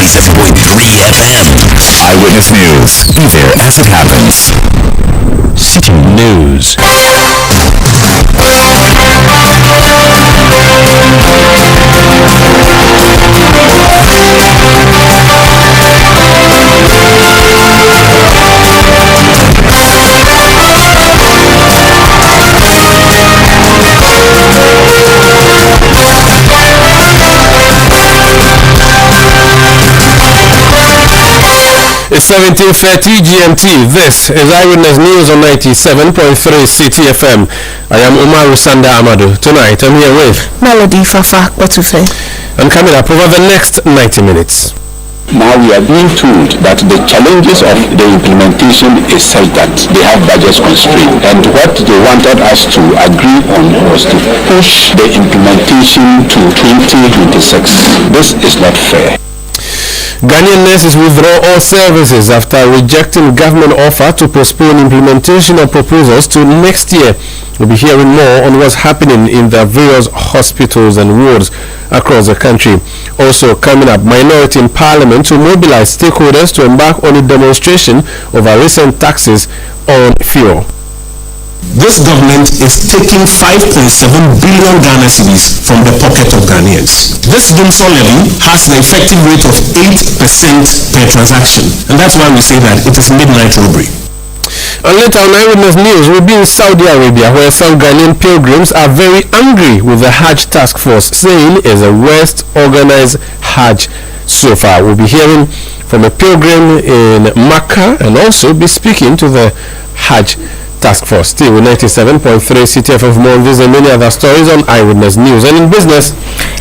97.3 FM. Eyewitness News. Be there as it happens. Citi News. It's 17:30 GMT. This is Eyewitness News on 97.3 Citi FM. I am Umar Rusanda Amadu. Tonight I'm here with Melody Fafa Batufe. And coming up over the next 90 minutes. Now we are being told that the challenges of the implementation is such that they have budget constraints, and what they wanted us to agree on was to push the implementation to 2026. This is not fair. Ghanaian nurses withdraw all services after rejecting government offer to postpone implementation of proposals to next year. We'll be hearing more on what's happening in the various hospitals and wards across the country. Also coming up, minority in parliament to mobilize stakeholders to embark on a demonstration over recent taxes on fuel. This government is taking 5.7 billion Ghana cedis from the pocket of Ghanaians. This Dumsor levy has an effective rate of 8% per transaction, and that's why we say that it is midnight robbery. And later on Eyewitness News, we'll be in Saudi Arabia, where some Ghanaian pilgrims are very angry with the Hajj task force, saying it's a worst organized Hajj so far. We'll be hearing from a pilgrim in Makkah and also be speaking to the Hajj task force. Still with 97.3 Citi FM. More on this and many other stories on Eyewitness News. And in business,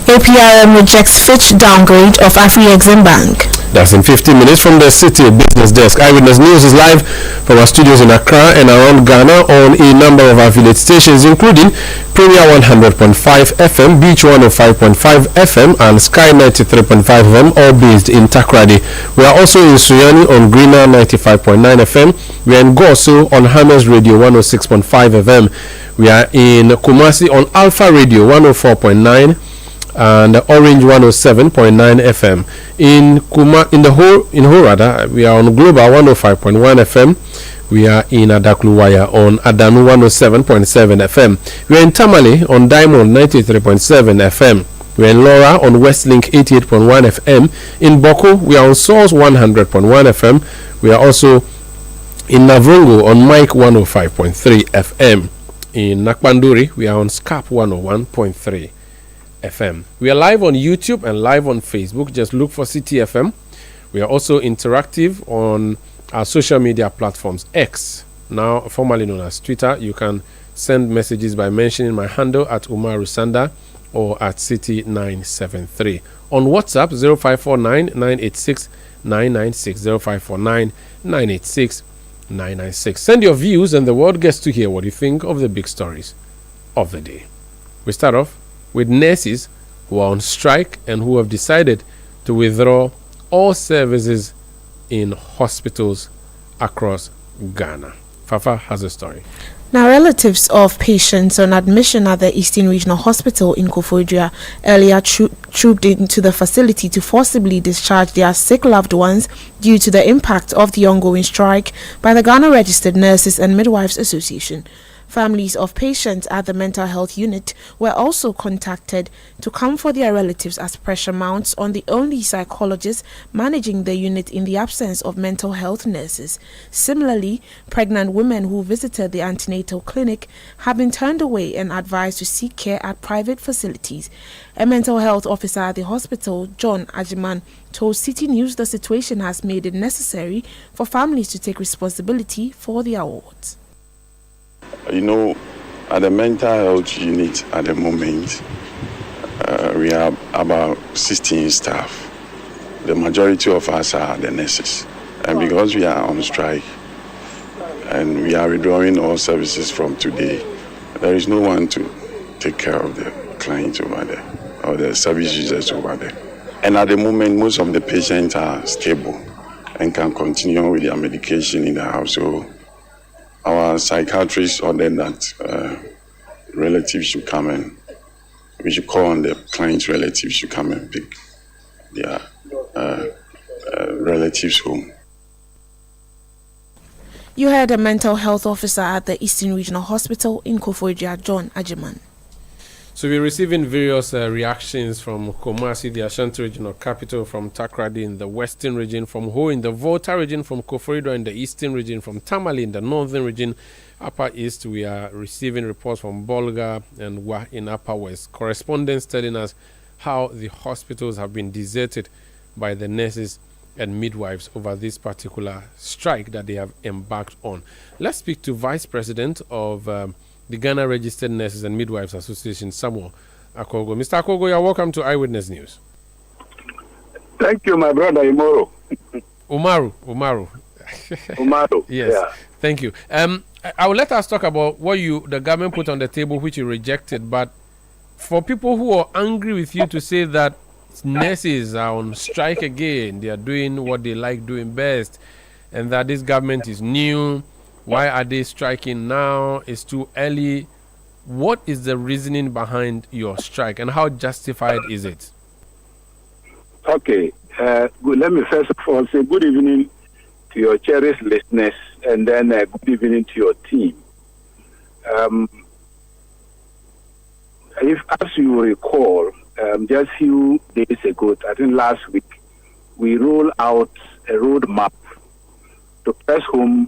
APRM rejects Fitch downgrade of Afri-Exim Bank. That's in 15 minutes from the Citi Business Desk. Eyewitness News is live from our studios in Accra and around Ghana on a number of affiliate stations, including Premier 100.5 FM, Beach 105.5 FM, and Sky 93.5 FM, all based in Takrady. We are also in Suyani on Greener 95.9 FM. We are in Goso on Hammers Radio 106.5 FM. We are in Kumasi on Alpha Radio 104.9 and Orange 107.9 FM. In Horada, we are on Global 105.1 FM. We are in Adakluwaya on Adanu 107.7 FM. We are in Tamale on Diamond 93.7 FM. We are in Laura on Westlink 88.1 FM. In Boko, we are on Source 100.1 FM. We are also in Navrongo on Mike 105.3 FM. In Nakpanduri, we are on Scarp 101.3 FM. We are live on YouTube and live on Facebook. Just look for Citi FM. We are also interactive on our social media platforms. X, now formerly known as Twitter. You can send messages by mentioning my handle at Umar Rusanda or at Citi973. On WhatsApp 0549 986 996 0549 986 996. Send your views and the world gets to hear what you think of the big stories of the day. We start off with nurses who are on strike and who have decided to withdraw all services in hospitals across Ghana. Fafa has a story. Now, relatives of patients on admission at the Eastern Regional Hospital in Koforidua earlier trooped into the facility to forcibly discharge their sick loved ones due to the impact of the ongoing strike by the Ghana Registered Nurses and Midwives Association. Families of patients at the mental health unit were also contacted to come for their relatives as pressure mounts on the only psychologist managing the unit in the absence of mental health nurses. Similarly, pregnant women who visited the antenatal clinic have been turned away and advised to seek care at private facilities. A mental health officer at the hospital, John Ajiman, told Citi News the situation has made it necessary for families to take responsibility for their wards. You know, at the mental health unit at the moment, we have about 16 staff. The majority of us are the nurses. And because we are on strike and we are withdrawing all services from today, there is no one to take care of the clients over there or the service users over there. And at the moment, most of the patients are stable and can continue with their medication in the house. So our psychiatrist ordered that relatives should come and we should call on the client's relatives to come and pick their relatives home. You heard a mental health officer at the Eastern Regional Hospital in Koforidua, John Ajiman. So we're receiving various reactions from Kumasi, the Ashanti regional capital, from Takrady in the western region, from Ho in the Volta region, from Koforidua in the eastern region, from Tamale in the northern region. Upper East, we are receiving reports from Bolga and Wa in Upper West. Correspondents telling us how the hospitals have been deserted by the nurses and midwives over this particular strike that they have embarked on. Let's speak to Vice President of the Ghana Registered Nurses and Midwives Association, Samuel Akogo. Mr. Akogo, you're welcome to Eyewitness News. Thank you, my brother Umaru. Umaru. Yes. Yeah. Thank you. I will let us talk about what the government put on the table, which you rejected. But for people who are angry with you to say that nurses are on strike again, they are doing what they like doing best, and that this government is new, why are they striking now? It's too early. What is the reasoning behind your strike, and how justified is it? Okay. Good. Let me first of all say good evening to your cherished listeners, and then good evening to your team. If, as you recall, just a few days ago, I think last week, we rolled out a roadmap to press home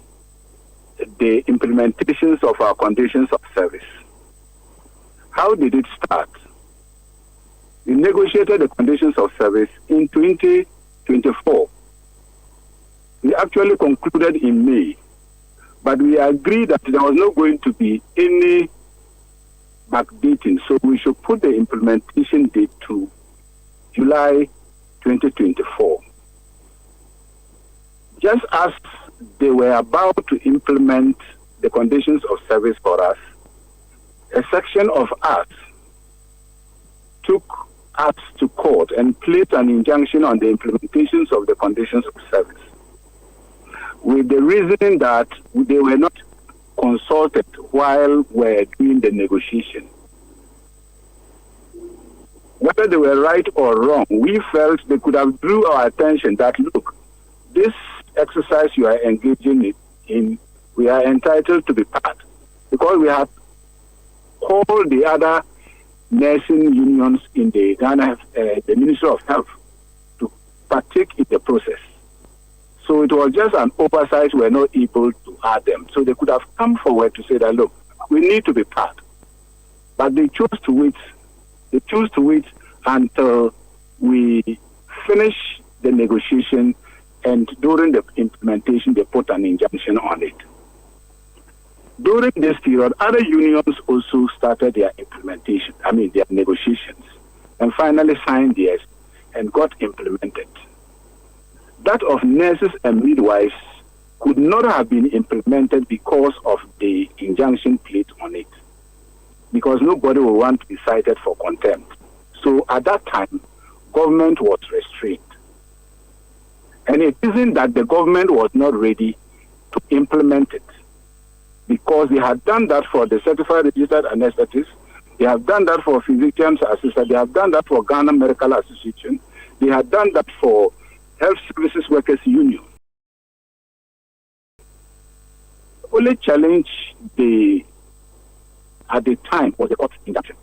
the implementations of our conditions of service. How did it start? We negotiated the conditions of service in 2024. We actually concluded in May, but we agreed that there was not going to be any backdating, so we should put the implementation date to July 2024. Just as they were about to implement the conditions of service for us, a section of us took us to court and placed an injunction on the implementations of the conditions of service, with the reason that they were not consulted while we're doing the negotiation. Whether they were right or wrong, we felt they could have drew our attention that, look, this exercise you are engaging in, we are entitled to be part, because we have called the other nursing unions in the Ghana, the Ministry of Health, to partake in the process. So it was just an oversight. We were not able to add them. So they could have come forward to say that, look, we need to be part. But they chose to wait. They chose to wait until we finish the negotiation, and during the implementation, they put an injunction on it. During this period, other unions also started their their negotiations, and finally signed theirs and got implemented. That of nurses and midwives could not have been implemented because of the injunction placed on it, because nobody will want to be cited for contempt. So at that time, government was restrained. And it isn't that the government was not ready to implement it, because they had done that for the certified registered anesthetists, they have done that for physicians assistants, they have done that for Ghana Medical Association, they had done that for Health Services Workers Union. Only challenge at the time was the court injunction.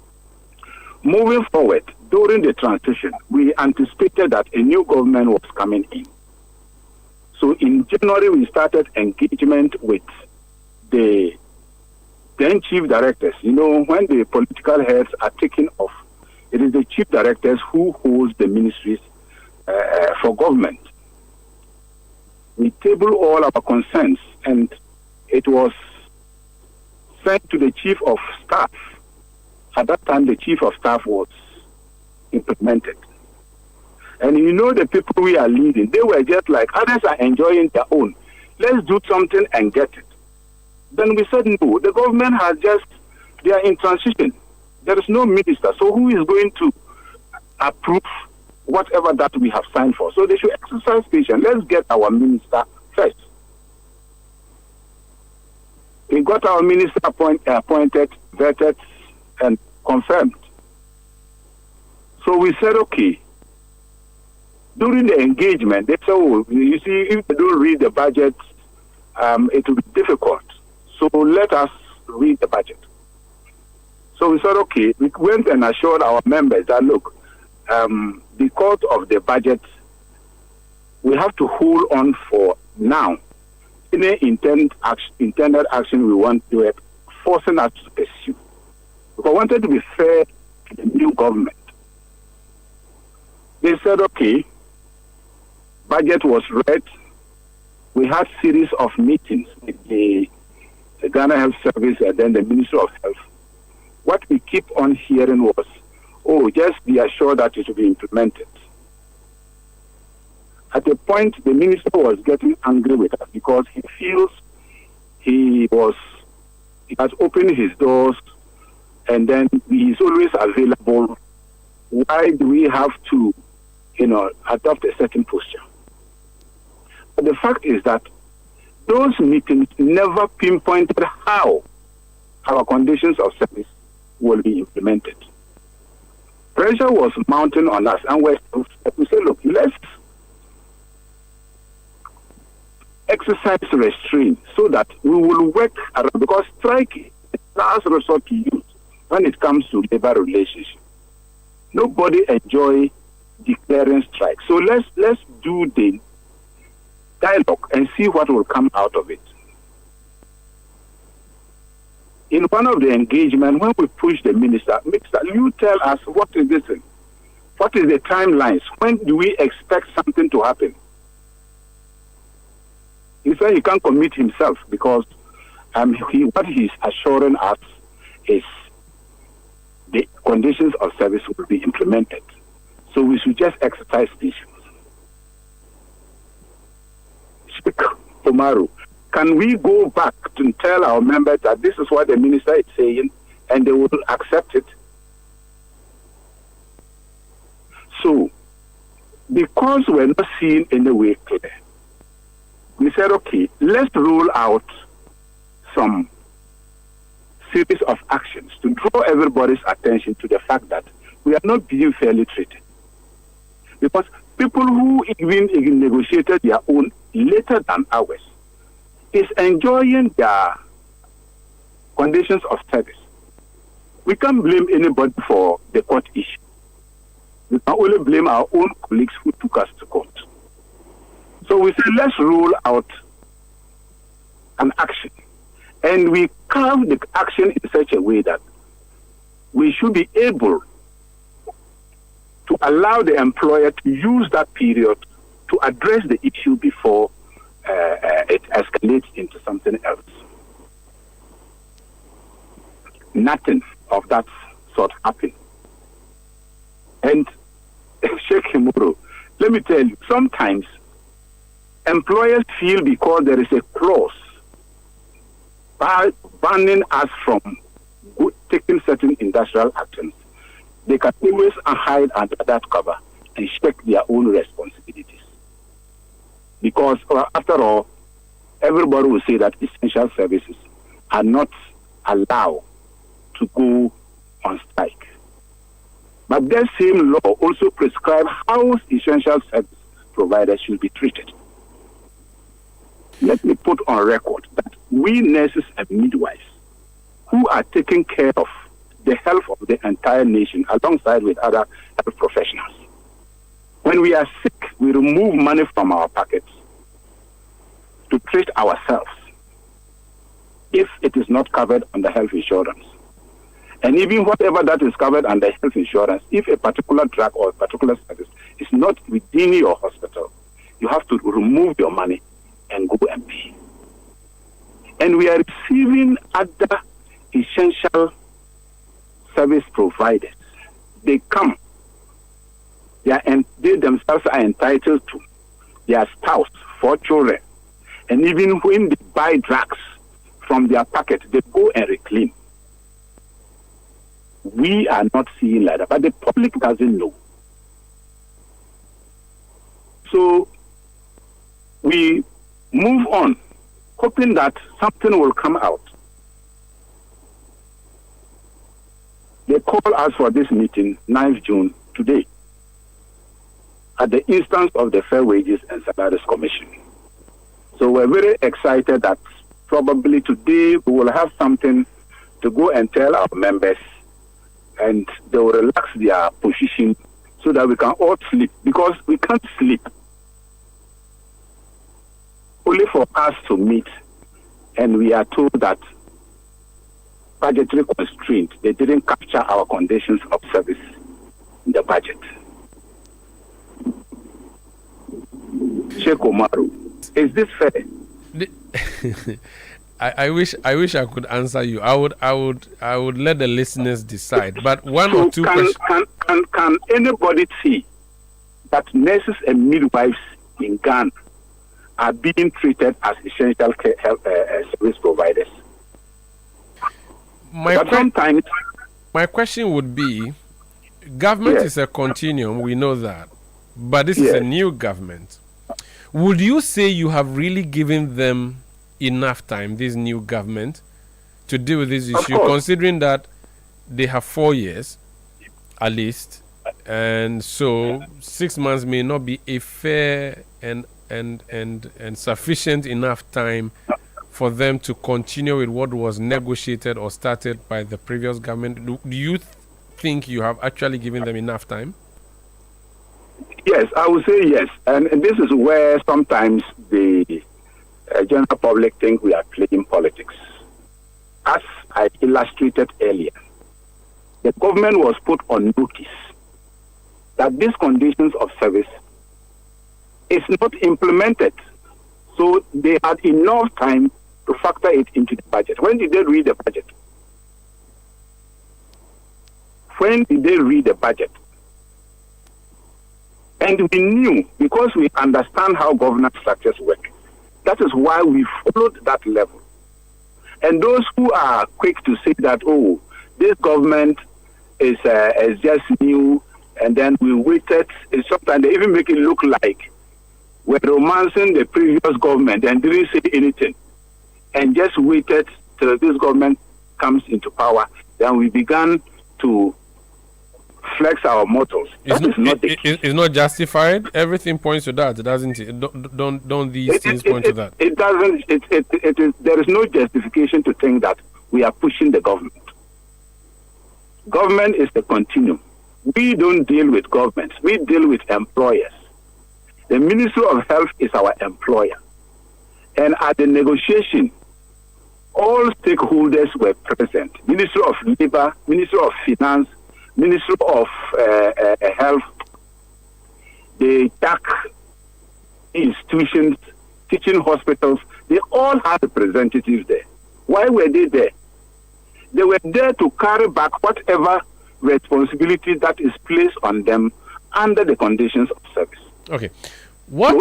Moving forward, during the transition, we anticipated that a new government was coming in. So in January, we started engagement with the then chief directors. You know, when the political heads are taken off, it is the chief directors who holds the ministries for government. We tabled all our concerns, and it was sent to the chief of staff. At that time, the chief of staff was implemented. And you know, the people we are leading, they were just like, others are enjoying their own. Let's do something and get it. Then we said, no, the government has they are in transition. There is no minister. So who is going to approve whatever that we have signed for? So they should exercise patience. Let's get our minister first. We got our minister appointed, vetted, and confirmed. So we said, okay, During the engagement, they said, oh, you see, if they don't read the budget, it will be difficult. So let us read the budget. So we said, okay, we went and assured our members that, look, because of the budget, we have to hold on for now. Any intended action we want to do, forcing us to pursue. Because we wanted to be fair to the new government. They said, okay, budget was read. We had series of meetings with the Ghana Health Service and then the Ministry of Health. What we keep on hearing was, oh, just be assured that it will be implemented. At a point, the minister was getting angry with us because he feels he has opened his doors and then he is always available. Why do we have to, adopt a certain posture? But the fact is that those meetings never pinpointed how our conditions of service will be implemented. Pressure was mounting on us, and we said, look, let's exercise restraint so that we will work around, because strike is the last resort to use when it comes to labor relationship. Nobody enjoy declaring strike. So let's do the dialogue and see what will come out of it. In one of the engagement, when we push the minister, you tell us what is this thing? What is the timelines? When do we expect something to happen? He said he can't commit himself because what he's assuring us is the conditions of service will be implemented. So we should just exercise patience. Speak tomorrow. Can we go back to tell our members that this is what the minister is saying and they will accept it? So, because we're not seeing any way clear, we said, okay, let's roll out some series of actions to draw everybody's attention to the fact that we are not being fairly treated. Because people who even negotiated their own later than ours is enjoying their conditions of service. We can't blame anybody for the court issue. We can only blame our own colleagues who took us to court. So we said, let's roll out an action. And we carve the action in such a way that we should be able to allow the employer to use that period to address the issue before it escalates into something else. Nothing of that sort happened. And Sheikh Himuro, let me tell you, sometimes employers feel because there is a clause banning us from taking certain industrial actions, they can always hide under that cover and check their own responsibilities. Because after all, everybody will say that essential services are not allowed to go on strike. But that same law also prescribes how essential service providers should be treated. Let me put on record that we nurses and midwives who are taking care of the health of the entire nation alongside with other health professionals. When we are sick, we remove money from our pockets to treat ourselves if it is not covered under health insurance. And even whatever that is covered under health insurance, if a particular drug or a particular service is not within your hospital, you have to remove your money and go and pay. And we are receiving other essential service providers. They come. They themselves are entitled to their spouse, 4 children. And even when they buy drugs from their pocket, they go and reclaim. We are not seeing like that, but the public doesn't know. So we move on, hoping that something will come out. They call us for this meeting, 9th June, today. at the instance of the Fair Wages and Salaries Commission. So we're very excited that probably today we will have something to go and tell our members, and they will relax their position so that we can all sleep, because we can't sleep. Only for us to meet, and we are told that budgetary constraint, they didn't capture our conditions of service in the budget. Sheikh Omaru, is this fair? I wish I could answer you. I would let the listeners decide. But one so or two questions. Can anybody see that nurses and midwives in Ghana are being treated as essential care, service providers? My question would be, government is a continuum, we know that, but this is a new government. Would you say you have really given them enough time, this new government, to deal with this issue, considering that they have 4 years at least, and so 6 months may not be a fair and sufficient enough time for them to continue with what was negotiated or started by the previous government? Do you think you have actually given them enough time? Yes, I would say yes. And this is where sometimes the general public think we are playing politics. As I illustrated earlier, the government was put on notice that these conditions of service is not implemented. So they had enough time to factor it into the budget. When did they read the budget? When did they read the budget? And we knew, because we understand how governance structures work, that is why we followed that level. And those who are quick to say that, oh, this government is just new, and then we waited, sometimes they even make it look like we're romancing the previous government and didn't say anything, and just waited till this government comes into power. Then we began to flex our muscles. It's not justified. Everything points to that, doesn't it? Don't these things point to that? It doesn't. It is. There is no justification to think that we are pushing the government. Government is the continuum. We don't deal with governments. We deal with employers. The Ministry of Health is our employer, and at the negotiation, all stakeholders were present. Ministry of Labor, Ministry of Finance, Ministry of Health, the TAC institutions, teaching hospitals, they all had representatives there. Why were they there? They were there to carry back whatever responsibility that is placed on them under the conditions of service. Okay. What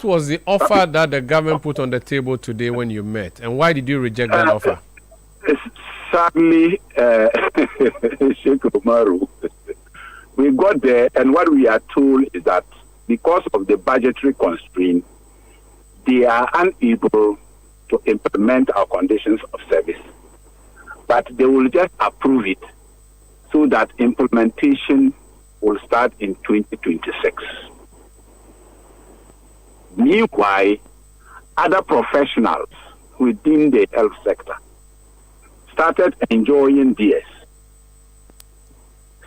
was the offer that the government put on the table today when you met, and why did you reject that offer? Sadly, Sheikh Omaru, we got there, and what we are told is that because of the budgetary constraint, they are unable to implement our conditions of service. But they will just approve it so that implementation will start in 2026. Meanwhile, other professionals within the health sector started enjoying this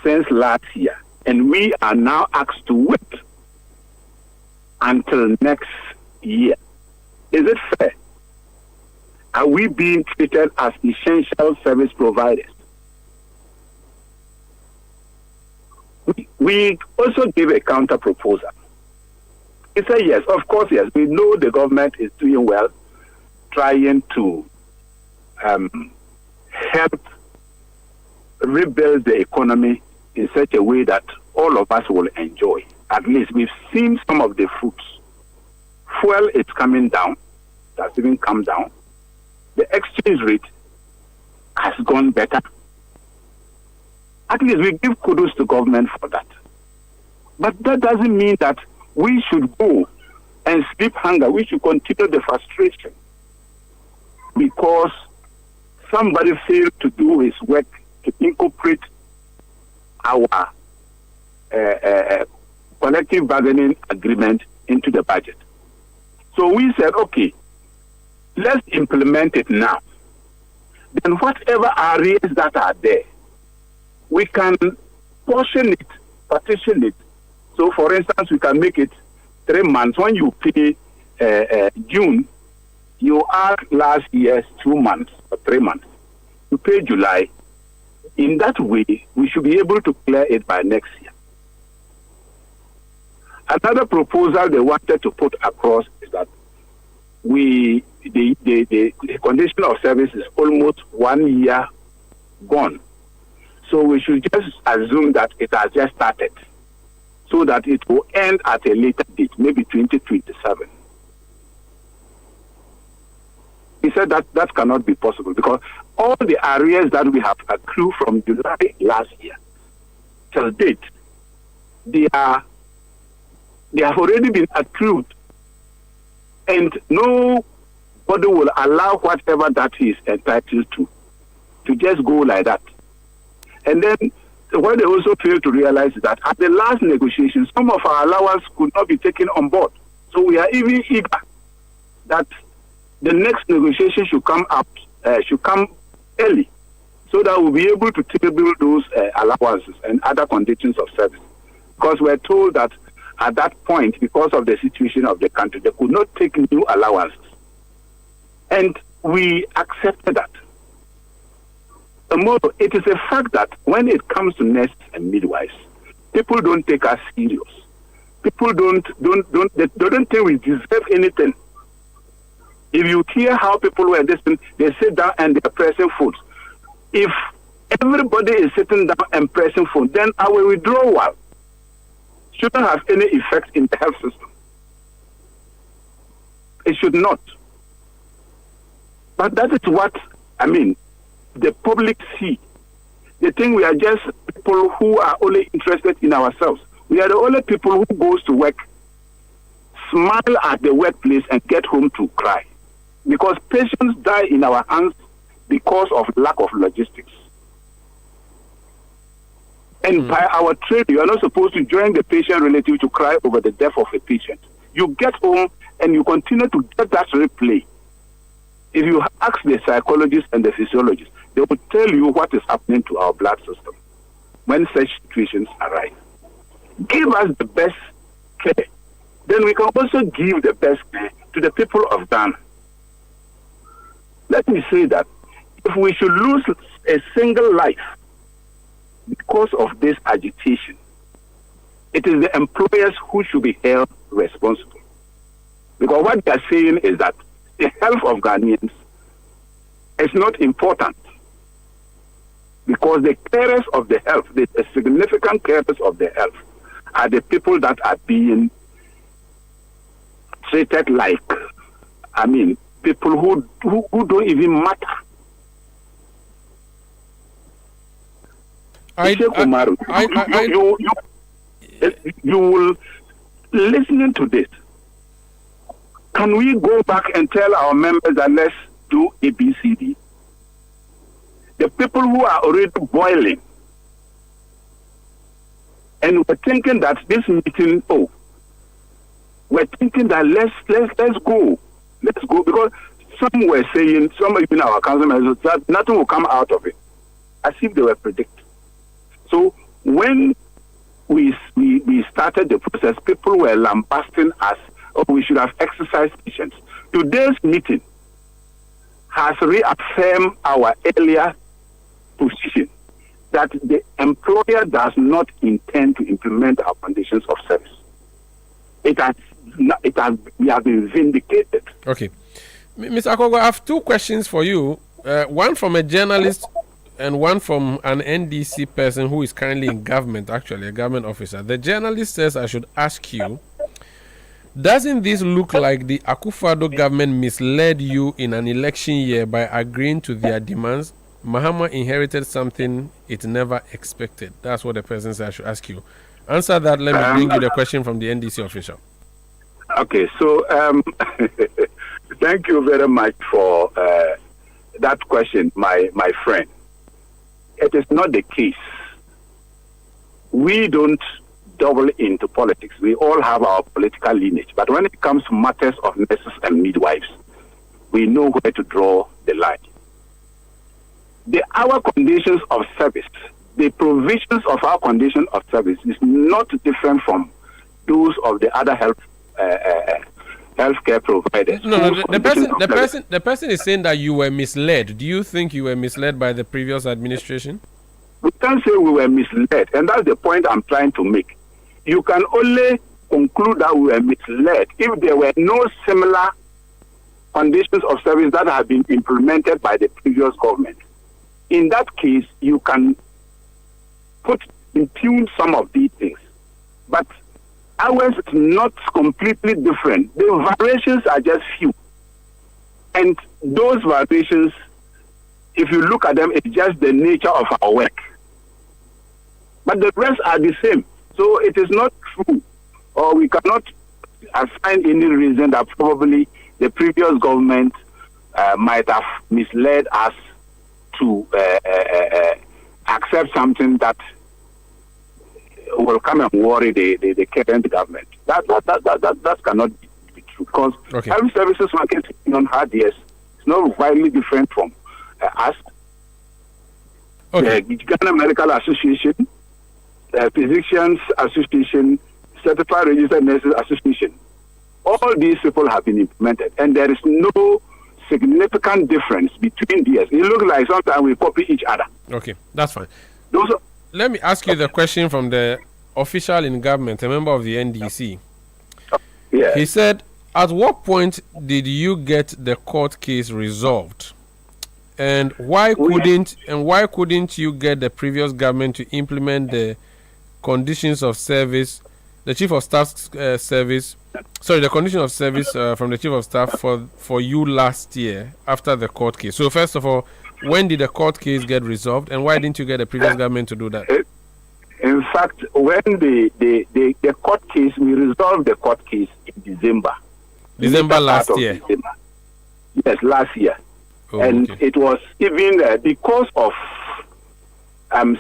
since last year, and we are now asked to wait until next year. Is it fair? Are we being treated as essential service providers? We also gave a counter proposal. He said, yes, of course, yes. We know the government is doing well, trying to help rebuild the economy in such a way that all of us will enjoy. At least we've seen some of the fruits. Fuel is coming down. That's even come down. The exchange rate has gone better. At least we give kudos to government for that. But that doesn't mean that we should go and sleep hunger. We should continue the frustration because somebody failed to do his work to incorporate our collective bargaining agreement into the budget. So we said, okay, let's implement it now. Then whatever areas that are there, we can partition it. So for instance, we can make it 3 months. When you pay June, you add last year's 2 months or 3 months. You pay July. In that way, we should be able to clear it by next year. Another proposal they wanted to put across is that the condition of service is almost 1 year gone. So we should just assume that it has just started, so that it will end at a later date, maybe 2027. He said that cannot be possible because all the areas that we have accrued from July last year till date, they have already been accrued, and nobody will allow whatever that he is entitled to just go like that. And then what they also fail to realize is that at the last negotiation, some of our allowance could not be taken on board. So we are even eager that the next negotiation should come early, so that we'll be able to table those allowances and other conditions of service. Because we're told that at that point, because of the situation of the country, they could not take new allowances. And we accepted that. Moreover, it is a fact that when it comes to nurses and midwives, people don't take us serious. People don't think we deserve anything. If you hear how people were listening, they sit down and they're pressing food. If everybody is sitting down and pressing food, then our withdrawal shouldn't have any effect in the health system. It should not. But that is what, the public see. They think we are just people who are only interested in ourselves. We are the only people who goes to work, smile at the workplace and get home to cry. Because patients die in our hands because of lack of logistics. And by our trade, you are not supposed to join the patient relative to cry over the death of a patient. You get home and you continue to get that replay. If you ask the psychologists and the physiologists, they will tell you what is happening to our blood system when such situations arise. Give us the best care. Then we can also give the best care to the people of Ghana. Let me say that if we should lose a single life because of this agitation, it is the employers who should be held responsible. Because what they are saying is that the health of Ghanaians is not important, because the carers of the health, the significant carers of the health, are the people that are being treated like, people who don't even matter. You will, listening to this, can we go back and tell our members that let's do ABCD? The people who are already boiling, and we're thinking that this meeting, we're thinking that let's go, because some were saying, some even our council members, that nothing will come out of it, as if they were predicting. So when we started the process, people were lambasting us. We should have exercised patience. Today's meeting has reaffirmed our earlier position that the employer does not intend to implement our conditions of service. We have been vindicated. Okay. Mr. Akogo, I have two questions for you. One from a journalist and one from an NDC person who is currently in government, actually, a government officer. The journalist says I should ask you, doesn't this look like the Akufo-Addo government misled you in an election year by agreeing to their demands? Mahama inherited something it never expected. That's what the person said I should ask you. Answer that. Let me bring you the question from the NDC official. Okay, so thank you very much for that question, my friend. It is not the case. We don't double into politics. We all have our political lineage. But when it comes to matters of nurses and midwives, we know where to draw the line. Our conditions of service, the provisions of our condition of service is not different from those of the other healthcare providers. No, the person is saying that you were misled. Do you think you were misled by the previous administration? We can't say we were misled, and that's the point I'm trying to make. You can only conclude that we were misled if there were no similar conditions of service that have been implemented by the previous government. In that case, you can impugn some of these things. But ours is not completely different. The variations are just few. And those variations, if you look at them, it's just the nature of our work. But the rest are the same. So it is not true, or we cannot assign any reason that probably the previous government might have misled us to accept something that will come and worry the current government. That cannot be true, because health services market on hard years is not widely different from us. The Ghana Medical Association, the Physicians Association, Certified Registered Nurses Association, all these people have been implemented, and there is no significant difference between these. It looks like sometimes we copy each other. Okay, that's fine. Let me ask you the question from the official in government, a member of the NDC. Yeah. He said, at what point did you get the court case resolved? And why couldn't you get the previous government to implement the conditions of service, the chief of staff's the condition of service from the chief of staff for you last year after the court case? So first of all, when did the court case get resolved, and why didn't you get the previous government to do that? In fact, when the court case, we resolved the court case in December. December last year? December. Yes, last year. Oh, and okay. It was even because of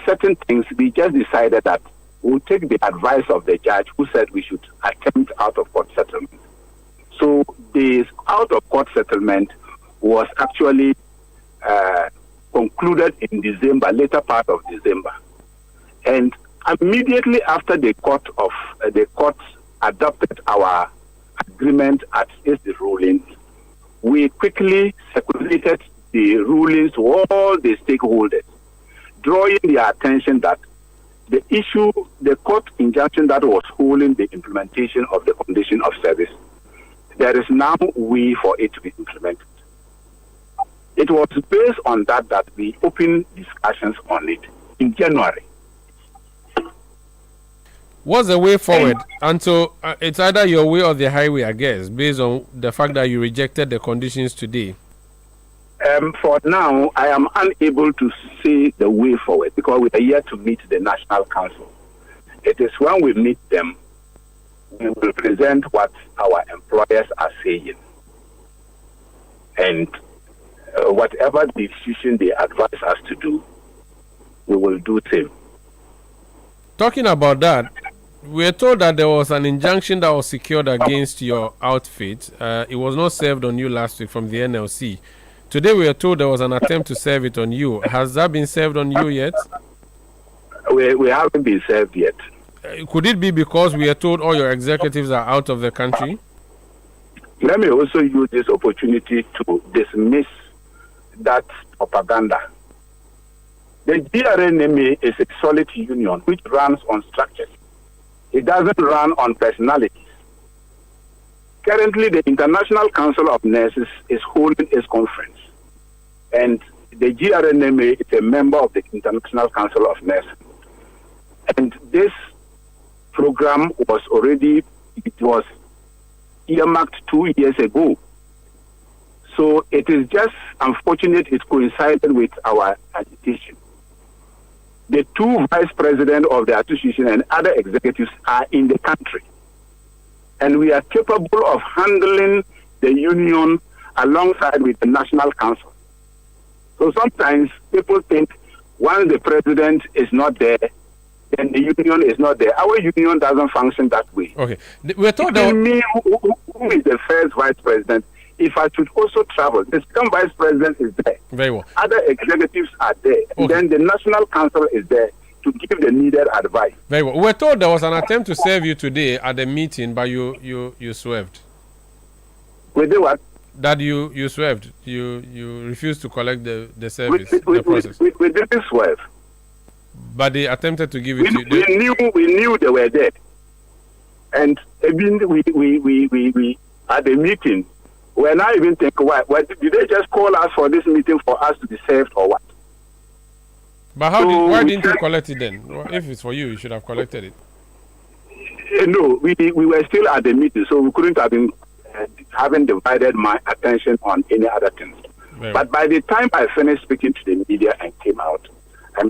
certain things, we just decided that we'll take the advice of the judge who said we should attempt out-of-court settlement. So the out-of-court settlement was actually concluded in December, later part of December. And immediately after the court adopted our agreement at its rulings, we quickly circulated the rulings to all the stakeholders, drawing their attention that the court injunction that was holding the implementation of the condition of service, there is now a way for it to be implemented. It was based on that we opened discussions on it in January. What's the way forward? Until it's either your way or the highway, I guess, based on the fact that you rejected the conditions today. For now, I am unable to say the way forward because we are yet to meet the National Council. It is when we meet them, we will present what our employers are saying. And whatever decision they advise us to do, we will do the same. Talking about that, we are told that there was an injunction that was secured against your outfit. It was not served on you last week from the NLC. Today we are told there was an attempt to serve it on you. Has that been served on you yet? We haven't been served yet. Could it be because we are told all your executives are out of the country? Let me also use this opportunity to dismiss that propaganda. The GRNMA is a solid union which runs on structures. It doesn't run on personalities. Currently, the International Council of Nurses is holding its conference, and the GRNMA is a member of the International Council of Nurses. And this program was earmarked 2 years ago. So it is just unfortunate it coincided with our agitation. The two vice presidents of the association and other executives are in the country. And we are capable of handling the union alongside with the National Council. So sometimes people think once the president is not there, then the union is not there. Our union doesn't function that way. Okay. We're told that me, who is the first vice president, if I should also travel, the second vice president is there. Very well. Other executives are there. Okay. Then the national council is there to give the needed advice. Very well. We're told there was an attempt to serve you today at the meeting, but you swerved. With the what? That you swerved. You refused to collect the service, the process. We didn't swerve. But they attempted to give it to you. We knew they were there. And even we at the meeting, we're not even thinking, why did they just call us for this meeting for us to be served or what? But why didn't you collect it then? If it's for you, you should have collected it. No, we were still at the meeting, so we couldn't have been having divided my attention on any other things. But by the time I finished speaking to the media and came out,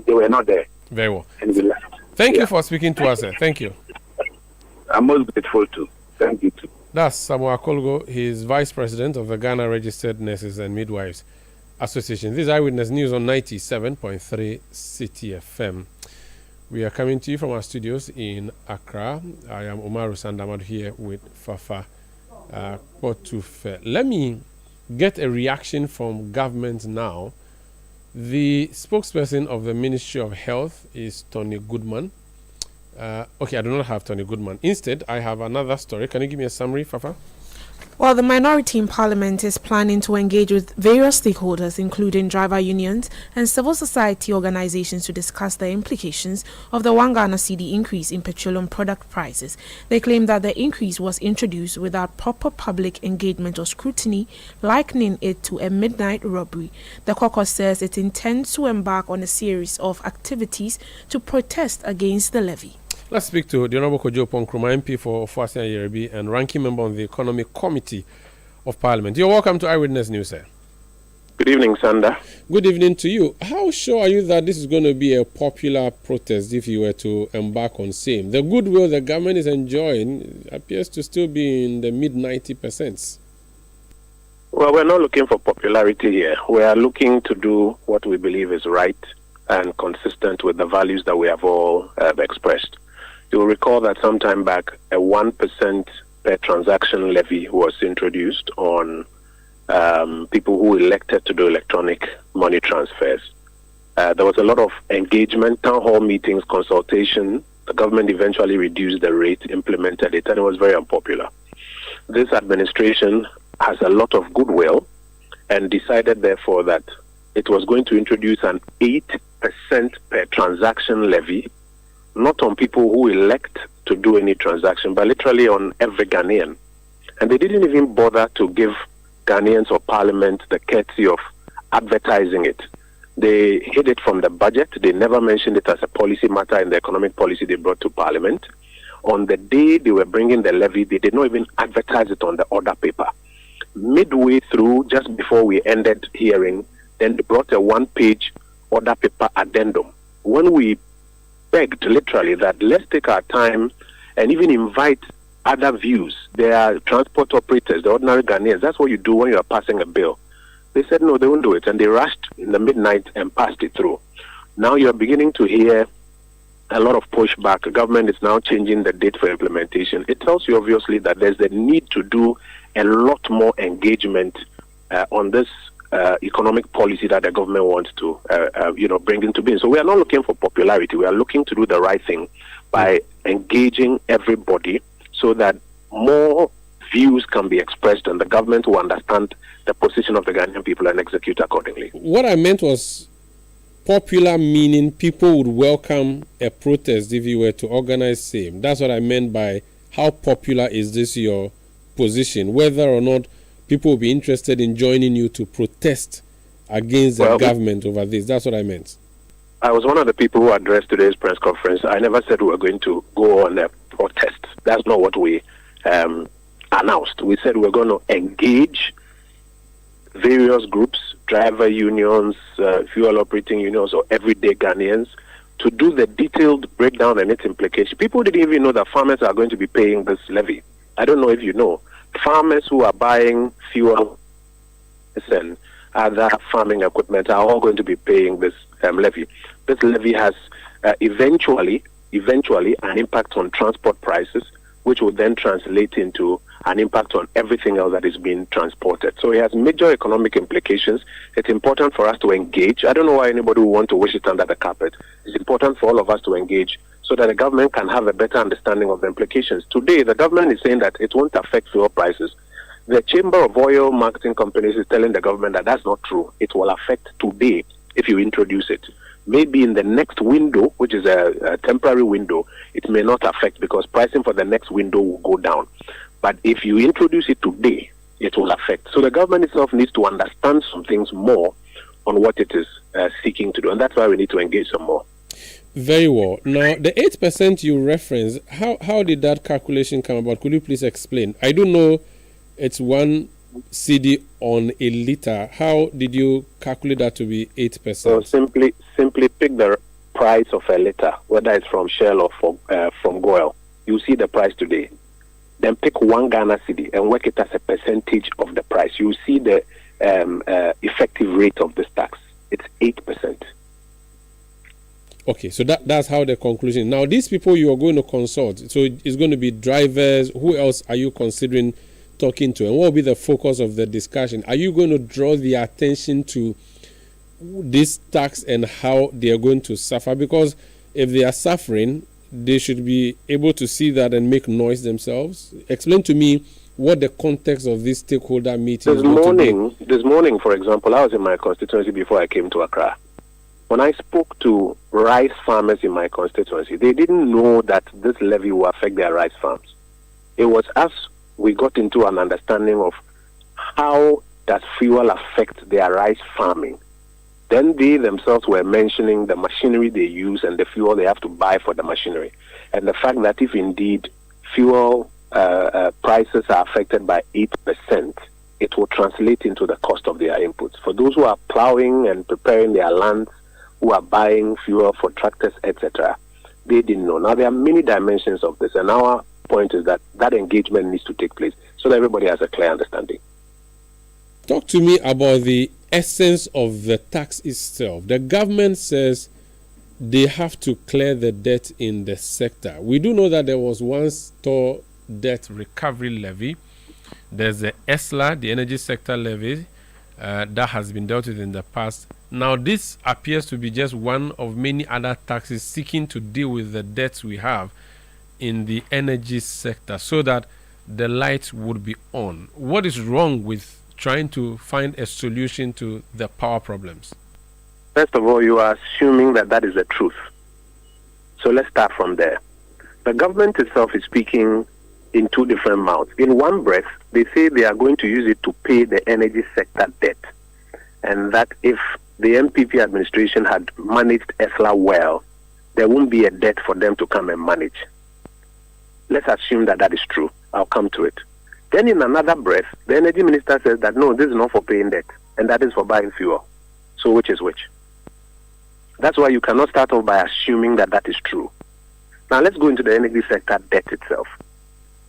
they were not there. Very well. And we left. Thank you for speaking to us, sir. Thank you. I'm most grateful too. Thank you too. That's Samuel Akolgo. He is Vice President of the Ghana Registered Nurses and Midwives Association. This is Eyewitness News on 97.3 Citi FM. We are coming to you from our studios in Accra. I am Omaru Sandamad here with Fafa Potufe. Let me get a reaction from government now. The spokesperson of the Ministry of Health is Tony Goodman. Okay, I do not have Tony Goodman. Instead, I have another story. Can you give me a summary, Fafa? Well, the minority in Parliament is planning to engage with various stakeholders, including driver unions and civil society organizations, to discuss the implications of the 1 Ghana cedi increase in petroleum product prices. They claim that the increase was introduced without proper public engagement or scrutiny, likening it to a midnight robbery. The caucus says it intends to embark on a series of activities to protest against the levy. Let's speak to the Honorable Kojo Ponkruma, MP for Ofuasia Yerebi and ranking member on the Economic Committee of Parliament. You're welcome to Eyewitness News, sir. Good evening, Sander. Good evening to you. How sure are you that this is going to be a popular protest if you were to embark on same? The goodwill the government is enjoying appears to still be in the mid-90%. Well, we're not looking for popularity here. We are looking to do what we believe is right and consistent with the values that we have all expressed. You'll recall that sometime back, a 1% per transaction levy was introduced on people who elected to do electronic money transfers. There was a lot of engagement, town hall meetings, consultation. The government eventually reduced the rate, implemented it, and it was very unpopular. This administration has a lot of goodwill and decided, therefore, that it was going to introduce an 8% per transaction levy, not on people who elect to do any transaction, but literally on every Ghanaian. And they didn't even bother to give Ghanaians or Parliament the courtesy of advertising it. They hid it from the budget. They never mentioned it as a policy matter in the economic policy they brought to Parliament. On the day they were bringing the levy, they did not even advertise it on the order paper. Midway through, just before we ended hearing, then they brought a one-page order paper addendum. When we begged, literally, that let's take our time and even invite other views. There are transport operators, the ordinary Ghanaians. That's what you do when you are passing a bill. They said no, they won't do it, and they rushed in the midnight and passed it through. Now you're beginning to hear a lot of pushback. The government is now changing the date for implementation. It tells you obviously that there's the need to do a lot more engagement on this economic policy that the government wants to bring into being. So we are not looking for popularity. We are looking to do the right thing by engaging everybody so that more views can be expressed and the government will understand the position of the Ghanaian people and execute accordingly. What I meant was popular, meaning people would welcome a protest if you were to organize same. That's what I meant by how popular is this your position, whether or not people will be interested in joining you to protest against the government over this. That's what I meant. I was one of the people who addressed today's press conference. I never said we were going to go on a protest. That's not what we announced. We said we're going to engage various groups, driver unions, fuel operating unions, or everyday Ghanaians, to do the detailed breakdown and its implications. People didn't even know that farmers are going to be paying this levy. I don't know if you know. Farmers who are buying fuel and other farming equipment are all going to be paying this levy. This levy has eventually eventually an impact on transport prices, which will then translate into an impact on everything else that is being transported. So it has major economic implications. It's important for us to engage. I don't know why anybody would want to wish it under the carpet. It's important for all of us to engage so that the government can have a better understanding of the implications. Today, the government is saying that it won't affect fuel prices. The Chamber of Oil Marketing Companies is telling the government that that's not true. It will affect today if you introduce it. Maybe in the next window, which is a temporary window, it may not affect because pricing for the next window will go down. But if you introduce it today, it will affect. So the government itself needs to understand some things more on what it is seeking to do. And that's why we need to engage some more. Very well. Now, the 8% you referenced, how did that calculation come about? Could you please explain? I do know it's 1 cedi on a liter. How did you calculate that to be 8%? So simply pick the price of a liter, whether it's from Shell or from Goil. You see the price today. Then pick 1 Ghana cedi and work it as a percentage of the price. You see the effective rate of this tax. It's 8%. Okay, so that's how the conclusion. Now, these people you are going to consult, so it's going to be drivers. Who else are you considering talking to? And what will be the focus of the discussion? Are you going to draw their attention to this tax and how they are going to suffer? Because if they are suffering, they should be able to see that and make noise themselves. Explain to me what the context of this stakeholder meeting is going to be. This morning, for example, I was in my constituency before I came to Accra. When I spoke to rice farmers in my constituency, they didn't know that this levy will affect their rice farms. It was as we got into an understanding of how does fuel affect their rice farming. Then they themselves were mentioning the machinery they use and the fuel they have to buy for the machinery. And the fact that if indeed fuel prices are affected by 8%, it will translate into the cost of their inputs. For those who are plowing and preparing their lands, who are buying fuel for tractors, etc., they didn't know. Now, there are many dimensions of this, and our point is that that engagement needs to take place so that everybody has a clear understanding. Talk to me about the essence of the tax itself. The government says they have to clear the debt in the sector. We do know that there was one store debt recovery levy. There's the ESLA, the energy sector levy, that has been dealt with in the past. Now, this appears to be just one of many other taxes seeking to deal with the debts we have in the energy sector so that the lights would be on. What is wrong with trying to find a solution to the power problems? First of all, you are assuming that that is the truth. So let's start from there. The government itself is speaking in two different mouths. In one breath, they say they are going to use it to pay the energy sector debt, and that if the MPP administration had managed ESLA well, there won't be a debt for them to come and manage. Let's assume that that is true. I'll come to it. Then in another breath, the energy minister says that no, this is not for paying debt, and that is for buying fuel. So which is which? That's why you cannot start off by assuming that that is true. Now let's go into the energy sector debt itself.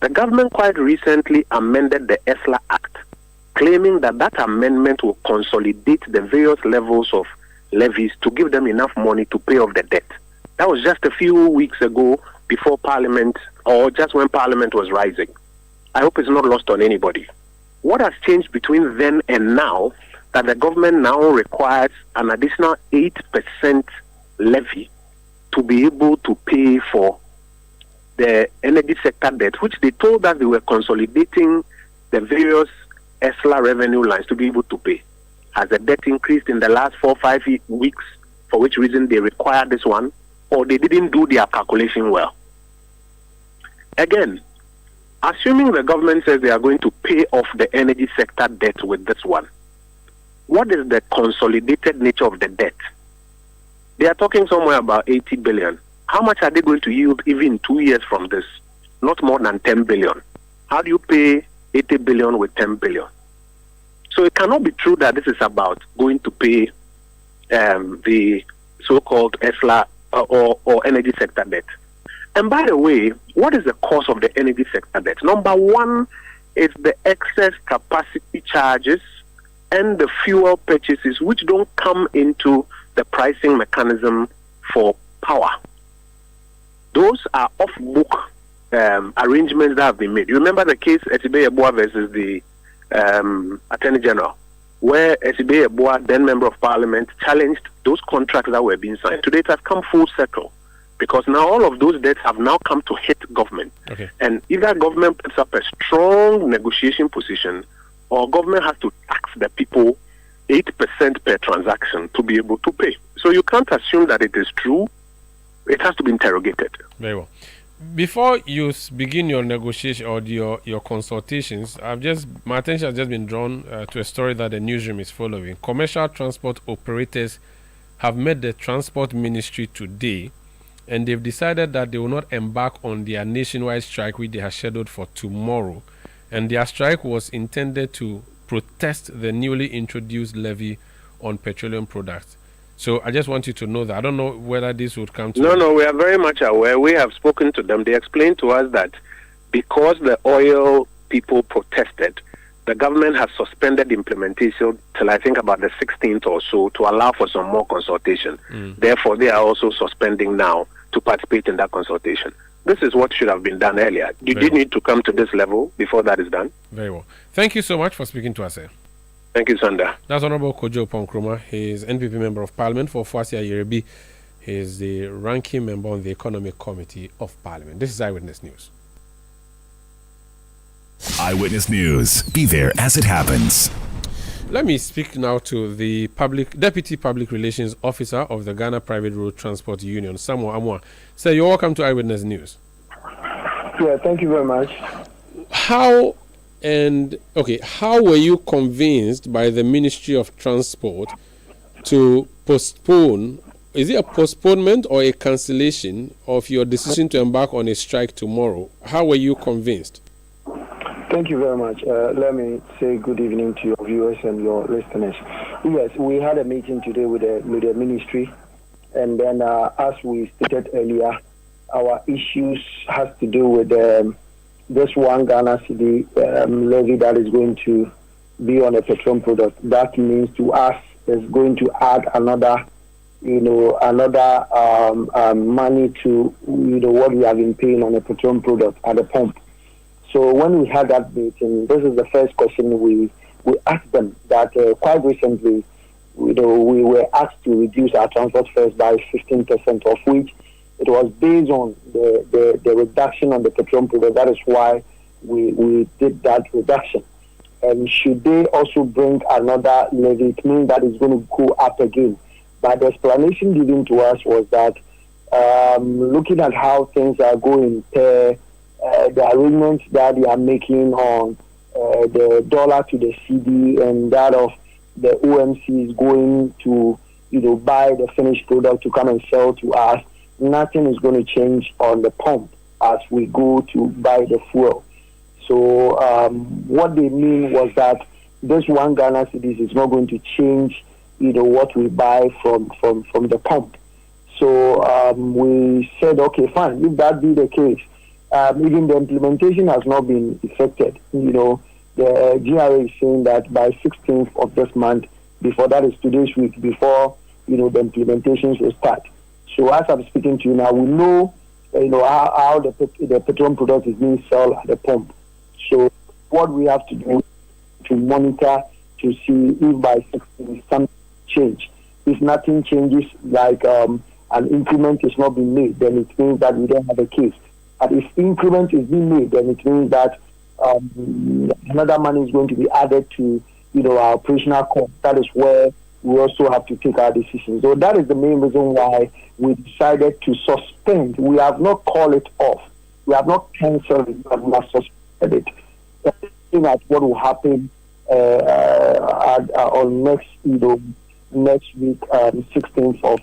The government quite recently amended the ESLA Act, claiming that that amendment will consolidate the various levels of levies to give them enough money to pay off the debt. That was just a few weeks ago before Parliament, or just when Parliament was rising. I hope it's not lost on anybody. What has changed between then and now that the government now requires an additional 8% levy to be able to pay for the energy sector debt, which they told us they were consolidating the various ESLA revenue lines to be able to pay? Has the debt increased in the last 4 or 5 weeks, for which reason they require this one, or they didn't do their calculation well? Again, assuming the government says they are going to pay off the energy sector debt with this one, what is the consolidated nature of the debt? They are talking somewhere about 80 billion. How much are they going to yield even 2 years from this? Not more than 10 billion. How do you pay 80 billion with 10 billion? So it cannot be true that this is about going to pay the so-called ESLA or energy sector debt. And by the way, what is the cause of the energy sector debt? Number one is the excess capacity charges and the fuel purchases, which don't come into the pricing mechanism for power. those are off-book arrangements that have been made. You remember the case Etibe Yeboah versus the Attorney General, where Etibe Yeboah, then Member of Parliament, challenged those contracts that were being signed. Today it has come full circle, because now all of those debts have now come to hit government. Okay. And either government puts up a strong negotiation position, or government has to tax the people 8% per transaction to be able to pay. So you can't assume that it is true. It has to be interrogated. Very well. Before you begin your negotiation or your consultations, my attention has just been drawn to a story that the Newsroom is following. Commercial transport operators have met the Transport Ministry today, and they've decided that they will not embark on their nationwide strike, which they have scheduled for tomorrow. And their strike was intended to protest the newly introduced levy on petroleum products. So I just want you to know that. I don't know whether this would come to... No, we are very much aware. We have spoken to them. They explained to us that because the oil people protested, the government has suspended implementation till I think about the 16th or so to allow for some more consultation. Therefore, they are also suspending now to participate in that consultation. This is what should have been done earlier. You did need to come to this level before that is done. Very well. Thank you so much for speaking to us, sir. Thank you, Sanda. That's Honorable Kojo Ponkroma. He is NPP Member of Parliament for Foasia Yerebi. He is the ranking member on the Economic Committee of Parliament. This is Eyewitness News. Eyewitness News. Be there as it happens. Let me speak now to the Deputy Public Relations Officer of the Ghana Private Road Transport Union, Samuel Amwa. Sir, you're welcome to Eyewitness News. Yeah, thank you very much. How were you convinced by the Ministry of Transport to postpone, is it a postponement or a cancellation of your decision to embark on a strike tomorrow? How were you convinced? Thank you very much. Let me say good evening to your viewers and your listeners. Yes, we had a meeting today with the ministry, and then as we stated earlier, our issues has to do with this one Ghana Citi levy that is going to be on a petroleum product. That means to us is going to add another money to what we have been paying on a petroleum product at the pump. So when we had that meeting, this is the first question we asked them, that quite recently, we were asked to reduce our transport fares by 15%, of which it was based on the reduction on the petroleum product. That is why we did that reduction. And should they also bring another levy, it means that it's going to go up again. But the explanation given to us was that looking at how things are going, the arrangements that they are making on the dollar to the CD and that of the OMC is going to buy the finished product to come and sell to us, nothing is going to change on the pump as we go to buy the fuel. So what they mean was that this one Ghana Cedis is not going to change what we buy from the pump. So we said, okay, fine, if that be the case, even the implementation has not been effected. The GRA is saying that by 16th of this month, before that is today's week, before the implementations will start. So as I'm speaking to you now, we know how the petroleum product is being sold at the pump. So what we have to do is to monitor to see if by 16th something change. If nothing changes, like an increment is not being made, then it means that we don't have a case. But if increment is being made, then it means that another money is going to be added to our operational cost. That is where we also have to take our decisions. So that is the main reason why we decided to suspend. We have not called it off. We have not cancelled it, but we have suspended it. Looking at what will happen on next week, 16th of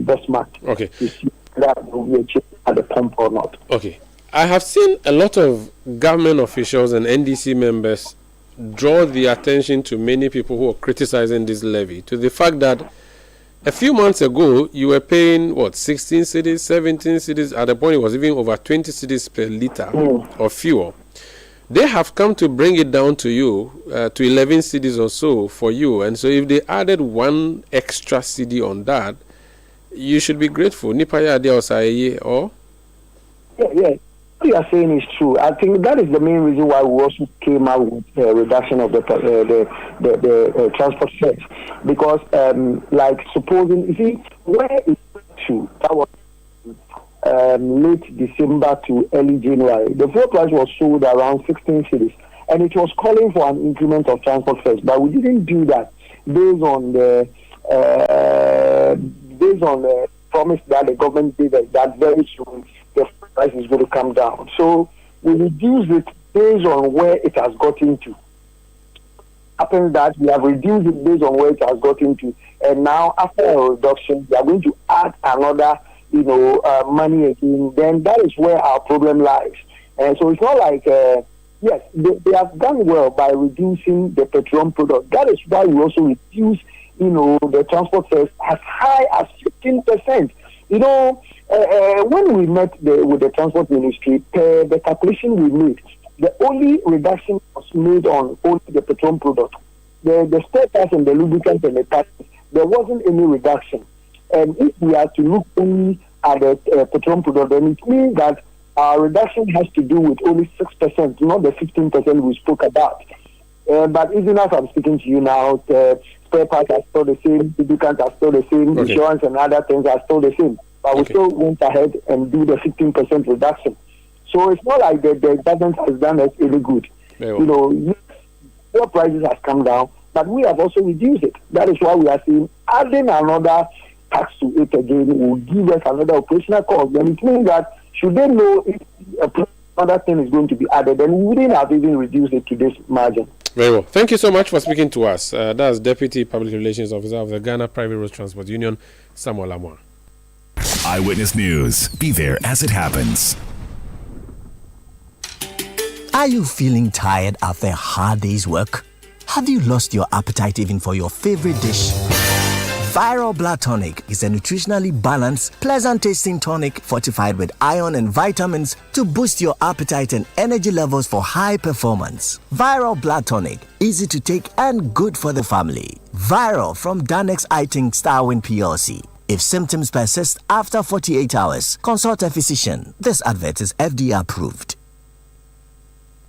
this month. Okay. To see that will be a change at the pump or not. Okay. I have seen a lot of government officials and NDC members draw the attention to many people who are criticizing this levy to the fact that a few months ago you were paying 16 cedis, 17 cedis. At the point it was even over 20 cedis per liter of fuel. They have come to bring it down to you to 11 cedis or so for you, and so if they added one extra cedi on that, you should be grateful. Nipaya Adia Osaye or Yeah. What you are saying is true. I think that is the main reason why we also came out with the reduction of the transport fares. Because, like, supposing, you see, where it went to, that was late December to early January, the fuel price was sold around 16 cedis, and it was calling for an increment of transport fares, but we didn't do that based on the promise that the government did that very soon the price is going to come down. So we reduced it based on where it has gotten to. Happens that we have reduced it based on where it has gotten to, and now after a reduction, we are going to add another, money again. Then that is where our problem lies. And so it's not like, yes, they have done well by reducing the petroleum product. That is why we also reduce, the transport fares as high as 15%. When we met with the transport ministry, the calculation we made, the only reduction was made on only the petroleum product. The spare parts and the lubricants and the taxes, there wasn't any reduction. And if we are to look only at the petroleum product, then it means that our reduction has to do with only 6%, not the 15% we spoke about. But even as I'm speaking to you now, the spare parts are still the same, lubricants are still the same, insurance and other things are still the same. But we still went ahead and do the 15% reduction. So it's not like the government has done us any good. Fuel prices has come down, but we have also reduced it. That is why we are seeing adding another tax to it again will give us another operational cost. Then it means that should they know if another thing is going to be added, then we wouldn't have even reduced it to this margin. Very well. Thank you so much for speaking to us. That's Deputy Public Relations Officer of the Ghana Private Road Transport Union, Samuel Amwa. Eyewitness News. Be there as it happens. Are you feeling tired after a hard day's work? Have you lost your appetite even for your favorite dish? Viral Blood Tonic is a nutritionally balanced, pleasant-tasting tonic fortified with iron and vitamins to boost your appetite and energy levels for high performance. Viral Blood Tonic, easy to take and good for the family. Viral from Danex Iting Starwin PLC. If symptoms persist after 48 hours, consult a physician. This advert is FDA approved.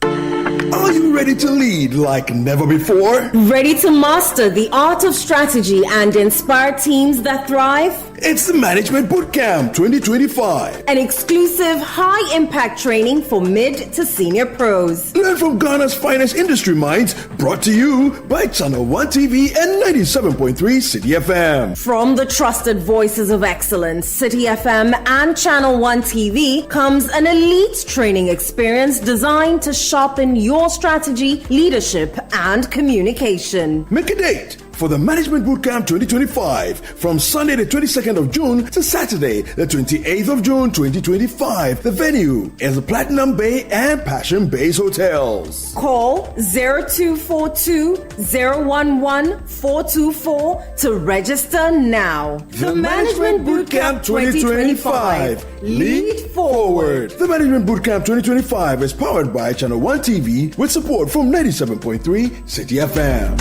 Are you ready to lead like never before? Ready to master the art of strategy and inspire teams that thrive? It's the Management Bootcamp 2025. An exclusive high-impact training for mid to senior pros. Learn from Ghana's finest industry minds, brought to you by Channel 1 TV and 97.3 Citi FM. From the trusted voices of excellence, Citi FM and Channel 1 TV comes an elite training experience designed to sharpen your strategy, leadership, and communication. Make a date for the Management Bootcamp 2025 from Sunday the 22nd of June to Saturday the 28th of June 2025. The venue is the Platinum Bay and Passion Base Hotels. Call 0242-011-424 to register now. The Management Bootcamp 2025. Lead forward. The Management Bootcamp 2025 is powered by Channel 1 TV with support from 97.3 Citi FM.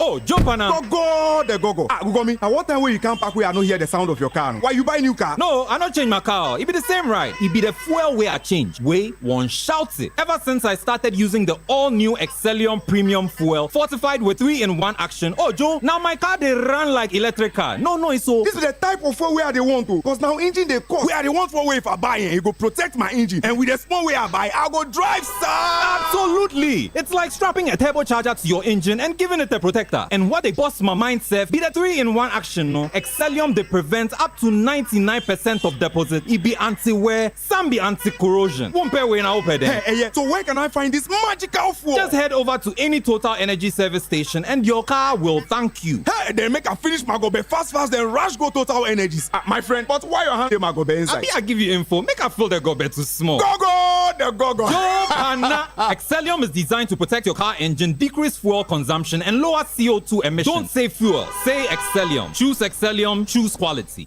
Oh, jump on now. Go. Ugomi, at what time when you come back where I don't hear the sound of your car? Why you buy new car? No, I not change my car. It be the same right. It be the fuel way I change. Way one shouts it. Ever since I started using the all-new Excellium Premium Fuel, fortified with 3-in-1 action. Oh, Joe, now my car they run like electric car. No, it's so. This is the type of fuel where they want to. Because now engine they cost. Where they want for way if I buy it, it go protect my engine. And with the small way I buy, I go drive, sir. Absolutely. It's like strapping a turbocharger to your engine and giving it a protector. And what they bust my mind, Seth, be the 3-in-1 action, no? Excellium, they prevent up to 99% of deposit. It be anti-wear, some be anti-corrosion. Won't pay when I open them. Hey, so where can I find this magical fuel? Just head over to any Total Energy service station and your car will thank you. Hey, then make a finish my gobe fast, then rush go Total Energies. My friend, but why your hand my gobe inside? I give you info. Make a fill the gobe too small. Go. Excellium is designed to protect your car engine, decrease fuel consumption, and lower CO2 emissions. Don't say fuel, say Excellium. Choose Excellium, choose quality.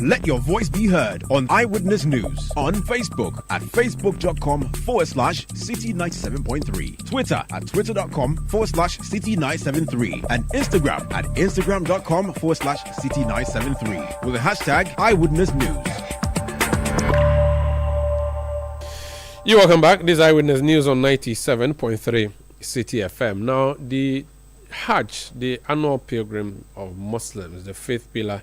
Let your voice be heard on Eyewitness News on Facebook at facebook.com/Citi97.3, Twitter at twitter.com/Citi973, and Instagram at instagram.com/Citi973 with the hashtag Eyewitness News. You're welcome back. This is Eyewitness News on 97.3 Citi FM. Now, the Hajj, the annual pilgrim of Muslims, the faith pillar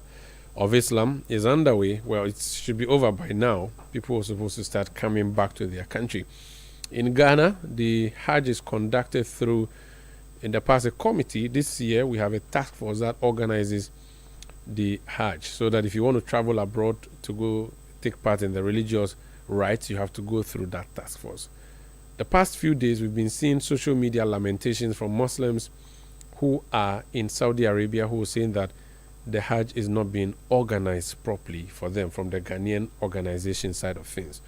of Islam, is underway. Well, it should be over by now. People are supposed to start coming back to their country. In Ghana, the Hajj is conducted through, in the past, a committee. This year, we have a task force that organizes the Hajj, so that if you want to travel abroad to go take part in the religious rites, you have to go through that task force. The past few days, we've been seeing social media lamentations from Muslims who are in Saudi Arabia, who are saying that the Hajj is not being organized properly for them from the Ghanaian organization side of things.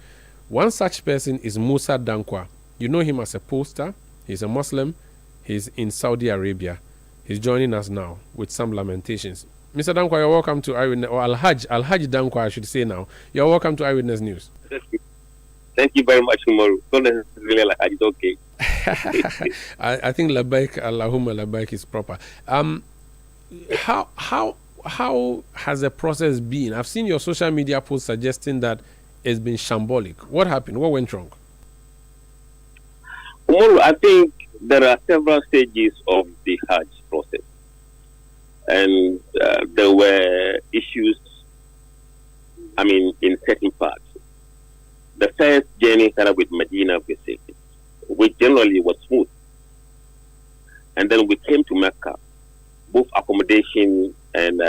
One such person is Musa Dankwa. You know him as a pollster. He's a Muslim. He's in Saudi Arabia. He's joining us now with some lamentations. Mr. Dankwa, you're welcome to Eyewitness, or Al-Hajj Dankwa, I should say now. You're welcome to Eyewitness News. Thank you very much, Umaru. Don't necessarily like Hajj, okay. I think Labaik, Allahumma Labaik is proper. How has the process been? I've seen your social media posts suggesting that it's been shambolic. What happened? What went wrong? Umaru, I think there are several stages of the Hajj process. And there were issues, in certain parts. The first journey started with Medina visit, which generally was smooth. And then we came to Mecca. Both accommodation and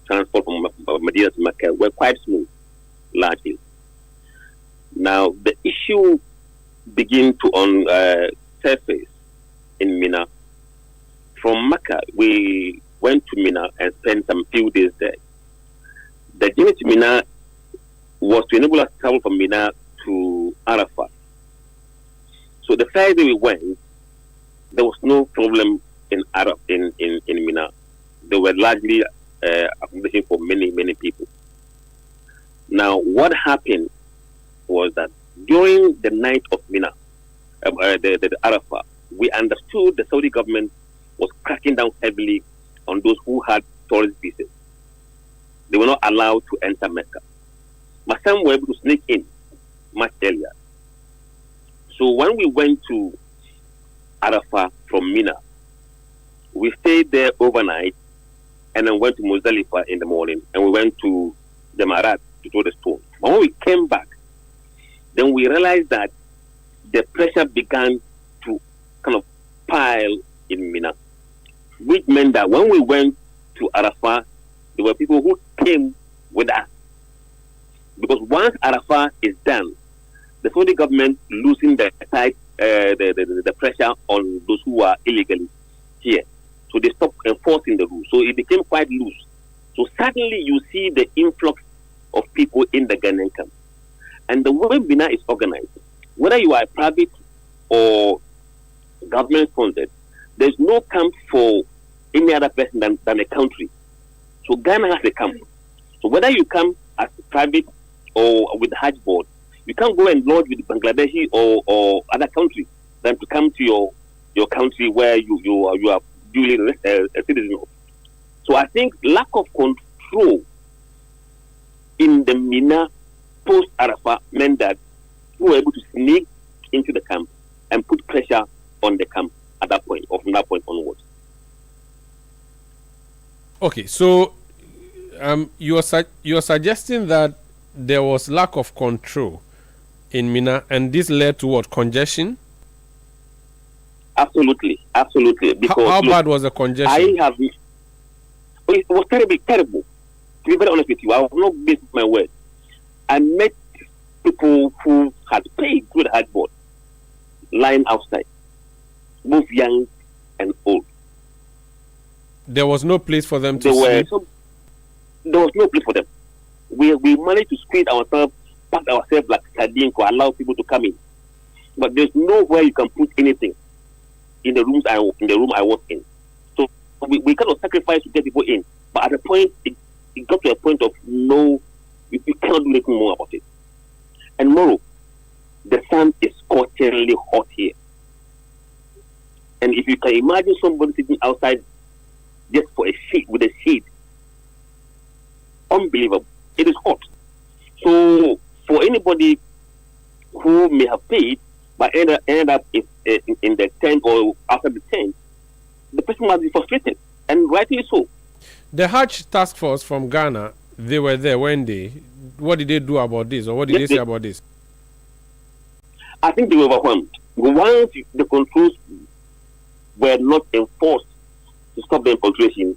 transport from Medina to Mecca were quite smooth, largely. Now, the issue began to surface in Mina. From Mecca, we went to Mina and spent some few days there. The journey to Mina was to enable us to travel from Mina to Arafat. So the first day we went, there was no problem in Mina. There were largely accommodation for many people. Now, what happened was that during the night of Mina, the Arafat, we understood the Saudi government was cracking down heavily on those who had tourist visas. They were not allowed to enter Mecca. But some were able to sneak in much earlier. So when we went to Arafat from Mina, we stayed there overnight and then went to Muzdalifah in the morning, and we went to Jamarat to throw the stone. But when we came back, then we realized that the pressure began to kind of pile in Mina, which meant that when we went to Arafat, there were people who came with us. Because once Arafat is done, the Saudi government losing the pressure on those who are illegally here. So they stopped enforcing the rules. So it became quite loose. So suddenly you see the influx of people in the Ghanaian camp. And the way Mina is organized, whether you are private or government funded, there's no camp for any other person than a country. So Ghana has a camp. So whether you come as private or with the Hajj board, you can't go and lodge with Bangladeshi or other countries than to come to your country where you are duly a citizen of. So I think lack of control in the Mina post Arafat meant that we were able to sneak into the camp and put pressure on the camp at that point, or from that point onwards. Okay, so you are suggesting that there was lack of control in Mina, and this led to what? Congestion? Absolutely. Because how bad was the congestion? It was terrible. To be very honest with you, I will not miss my word. I met people who had paid through the Hajj board lying outside, both young and old. There was no place for them to sleep. There was no place for them. We managed to squeeze ourselves, pack ourselves like sardines to allow people to come in. But there's nowhere you can put anything in the room I was in. So we kind of sacrificed to get people in. But at the point, it got to a point of no, you cannot do anything more about it. And moreover, the sun is scorchingly hot here. And if you can imagine somebody sitting outside just for a shade, with a shade, unbelievable. It is hot. So for anybody who may have paid but ended up in the tent or after the tent, the person must be frustrated, and rightly so. The Hajj task force from Ghana, they were there, weren't they? What did they do about this, or what did they say about this? I think they were overwhelmed. Once the controls were not enforced to stop the infiltration,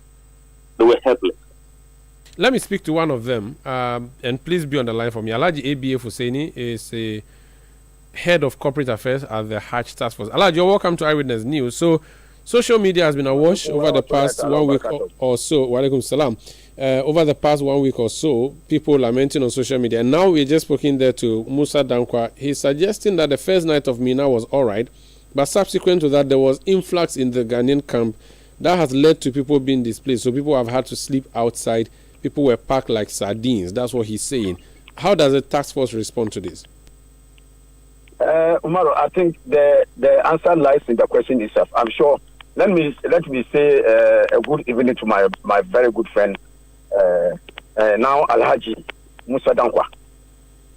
they were helpless. Let me speak to one of them, and please be on the line for me. Alhaji ABA Hussaini is a head of corporate affairs at the Hajj task force. Alhaji, you're welcome to Eyewitness News. So, social media has been awash over the past 1 week or so. Wa alaikum salam. Over the past 1 week or so, people lamenting on social media. And now we're just speaking there to Musa Dankwa. He's suggesting that the first night of Mina was all right, but subsequent to that, there was influx in the Ghanaian camp that has led to people being displaced. So people have had to sleep outside. People were packed like sardines. That's what he's saying. How does the task force respond to this? Umaru, I think the answer lies in the question itself. I'm sure. Let me say a good evening to my very good friend, now Alhaji Musa Dankwa,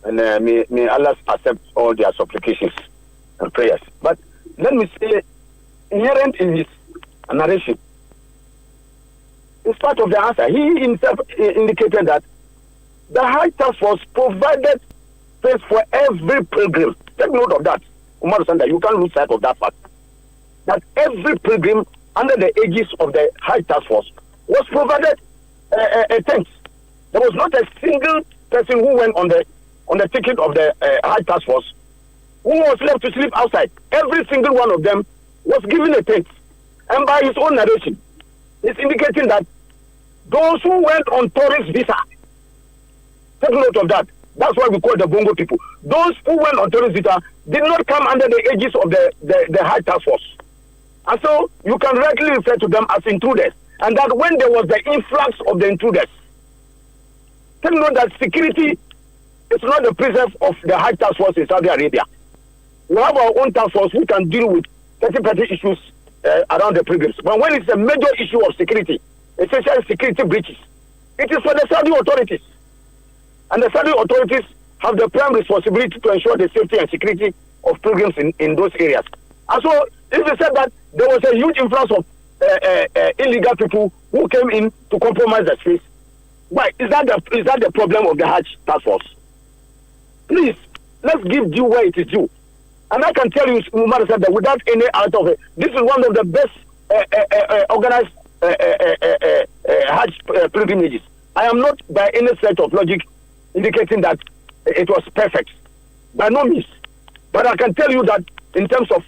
and may Allah accept all their supplications and prayers. But let me say, inherent in his narration, it's part of the answer. He himself indicated that the Hajj task force provided space for every pilgrim. Take note of that, Umar Sanda. You can't lose sight of that fact. That every pilgrim under the aegis of the Hajj task force was provided a tent. There was not a single person who went on the ticket of the Hajj task force who was left to sleep outside. Every single one of them was given a tent. And by his own narration, it's indicating that those who went on tourist visa, take note of that. That's why we call the Bongo people. Those who went on tourist visa did not come under the aegis of the Hajj task force. And so you can rightly refer to them as intruders. And that when there was the influx of the intruders, take note that security is not the preserve of the Hajj task force in Saudi Arabia. We have our own task force who can deal with petty issues around the pilgrims. But when it's a major issue of security, essentially security breaches, it is for the Saudi authorities. And the Saudi authorities have the prime responsibility to ensure the safety and security of pilgrims in those areas. And so, if they said that there was a huge influx of illegal people who came in to compromise the space, why is that the problem of the Hajj task force? Please, let's give due where it is due. And I can tell you, Umar said that without any out of it, this is one of the best organized Hajj pilgrimages. I am not by any set of logic indicating that it was perfect, by no means. But I can tell you that in terms of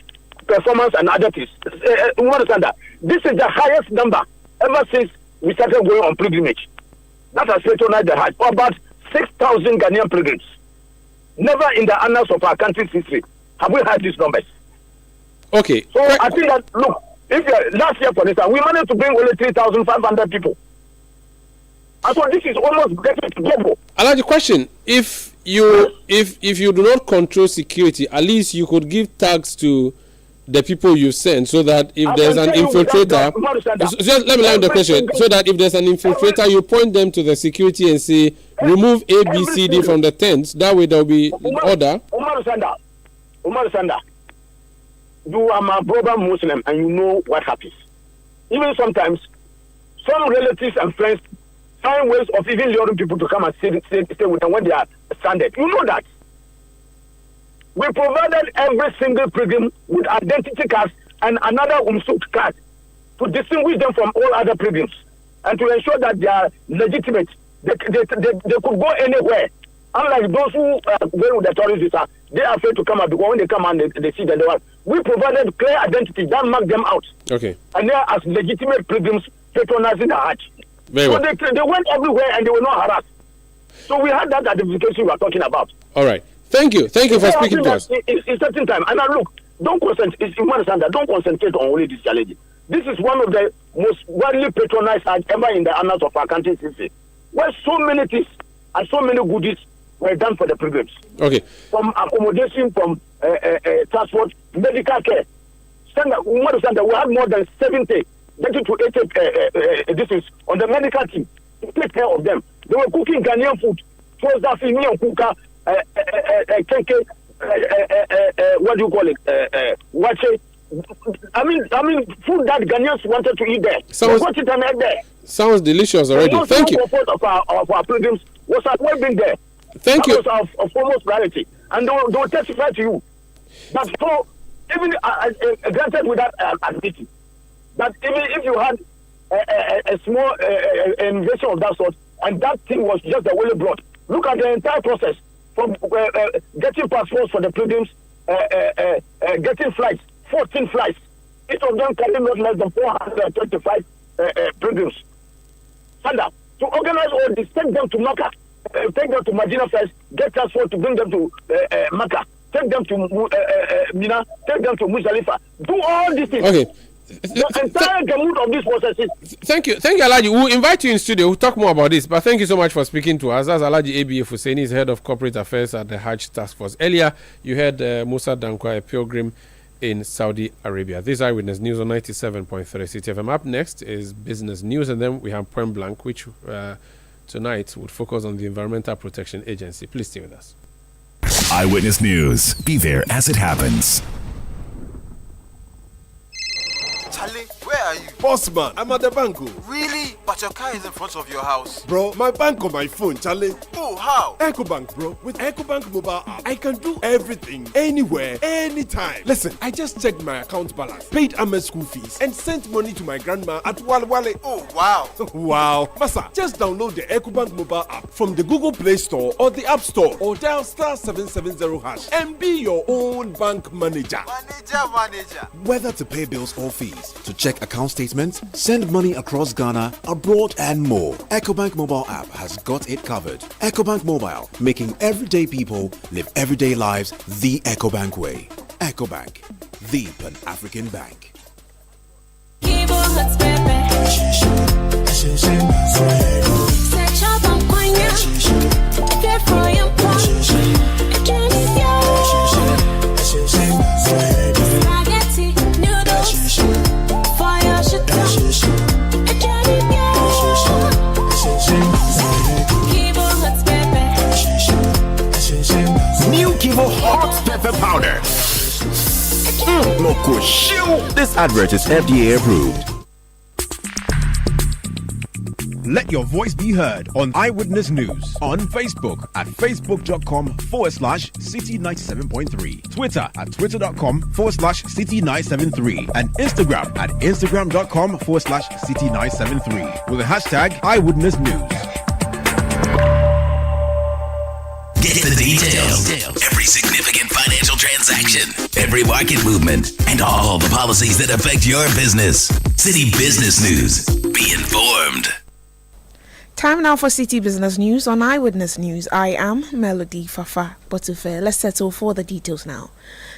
performance and other things, understand that this is the highest number ever since we started going on pilgrimage. That has patronized the Hajj, about 6,000 Ghanaian pilgrims. Never in the annals of our country's history have we had these numbers. Okay. So I think that, look, if last year, for instance, we managed to bring only 3,500 people. And so this is almost getting to double. Alhaji, question: If you do not control security, at least you could give tags to the people you send, so that if there's an infiltrator, just let me learn the question, so that if there's an infiltrator, you point them to the security and say, remove A, B, C, D from the tents. That way there will be order. Umar Sanda, you are my brother Muslim, and you know what happens. Even sometimes, some relatives and friends find ways of even luring people to come and stay with them when they are stranded. You know that. We provided every single pilgrim with identity cards and another umsut card to distinguish them from all other pilgrims and to ensure that they are legitimate. They could go anywhere. Unlike those who go with the tourist visa, they are afraid to come out because when they come and they see that we provided clear identity that marked them out. Okay. And they are as legitimate pilgrims patronizing the Hajj. Very well. So they went everywhere and they were not harassed. So we had that identification we are talking about. All right. Thank you for speaking to us. In certain time, and now look, don't concentrate. You understand that? Don't concentrate on only this challenge. This is one of the most widely patronized Hajj ever in the annals of our country's history. where so many things and so many goodies were done for the pilgrims. Okay. From accommodation, from transport, medical care. Standard, we have more than 70, 30 to 80 this is on the medical team to take care of them. They were cooking Ghanaian food. What do you call it? Wache. I mean, food that Ghanaians wanted to eat there. Sounds delicious already. Thank you. Of our pilgrims was at well being there. Thank you. That was of foremost priority, and they will testify to you. But so even granted without admitting that even if you had a small invasion of that sort, and that thing was just the way brought. Look at the entire process from getting passports for the pilgrims, getting flights, 14 flights. Each of them carrying not less than 425 pilgrims. Stand up. To organize all this, take them to Makkah, take them to Medina first, get transport to bring them to Makkah, take them to Mina, take them to Muzdalifah. Do all these things. Okay. The entire gamut of this process is. Thank you, Alhaji. We'll invite you in studio. We'll talk more about this. But thank you so much for speaking to us. That's Alhaji ABF Husseini, he's head of corporate affairs at the Hajj Task Force. Earlier, you heard Musa Dankwa, a pilgrim in Saudi Arabia. This is Eyewitness News on 97.3 Citi FM. Up next is business news, and then we have Point Blank, which tonight would focus on the Environmental Protection Agency. Please stay with us. Eyewitness News. Be there as it happens. Charlie, where are you? Bossman, I'm at the bank. Really? But your car is in front of your house. Bro, my bank on my phone, Charlie. Oh, how? EcoBank, bro. With EcoBank mobile app, I can do everything, anywhere, anytime. Listen, I just checked my account balance, paid Ahmed's school fees, and sent money to my grandma at Walwale. Oh, wow. Wow. Masa, just download the EcoBank mobile app from the Google Play Store or the App Store, or dial *770# and be your own bank manager. Manager. Whether to pay bills or fees, to check account statements, send money across Ghana, abroad, and more, EcoBank mobile app has got it covered. EcoBank Mobile, making everyday people live everyday lives the EcoBank way. EcoBank, the Pan-African bank. New Kivo Hot Pepper Powder. This advert is FDA approved. Let your voice be heard on Eyewitness News on Facebook at facebook.com/Citi97.3, Twitter at twitter.com/Citi973, and Instagram at instagram.com/Citi973 with the hashtag Eyewitness News. Get the details. Every significant financial transaction, every market movement, and all the policies that affect your business. Citi Business News. Be informed. Time now for Citi Business News on Eyewitness News. I am Melody Fafa Botufe. Let's settle for the details now.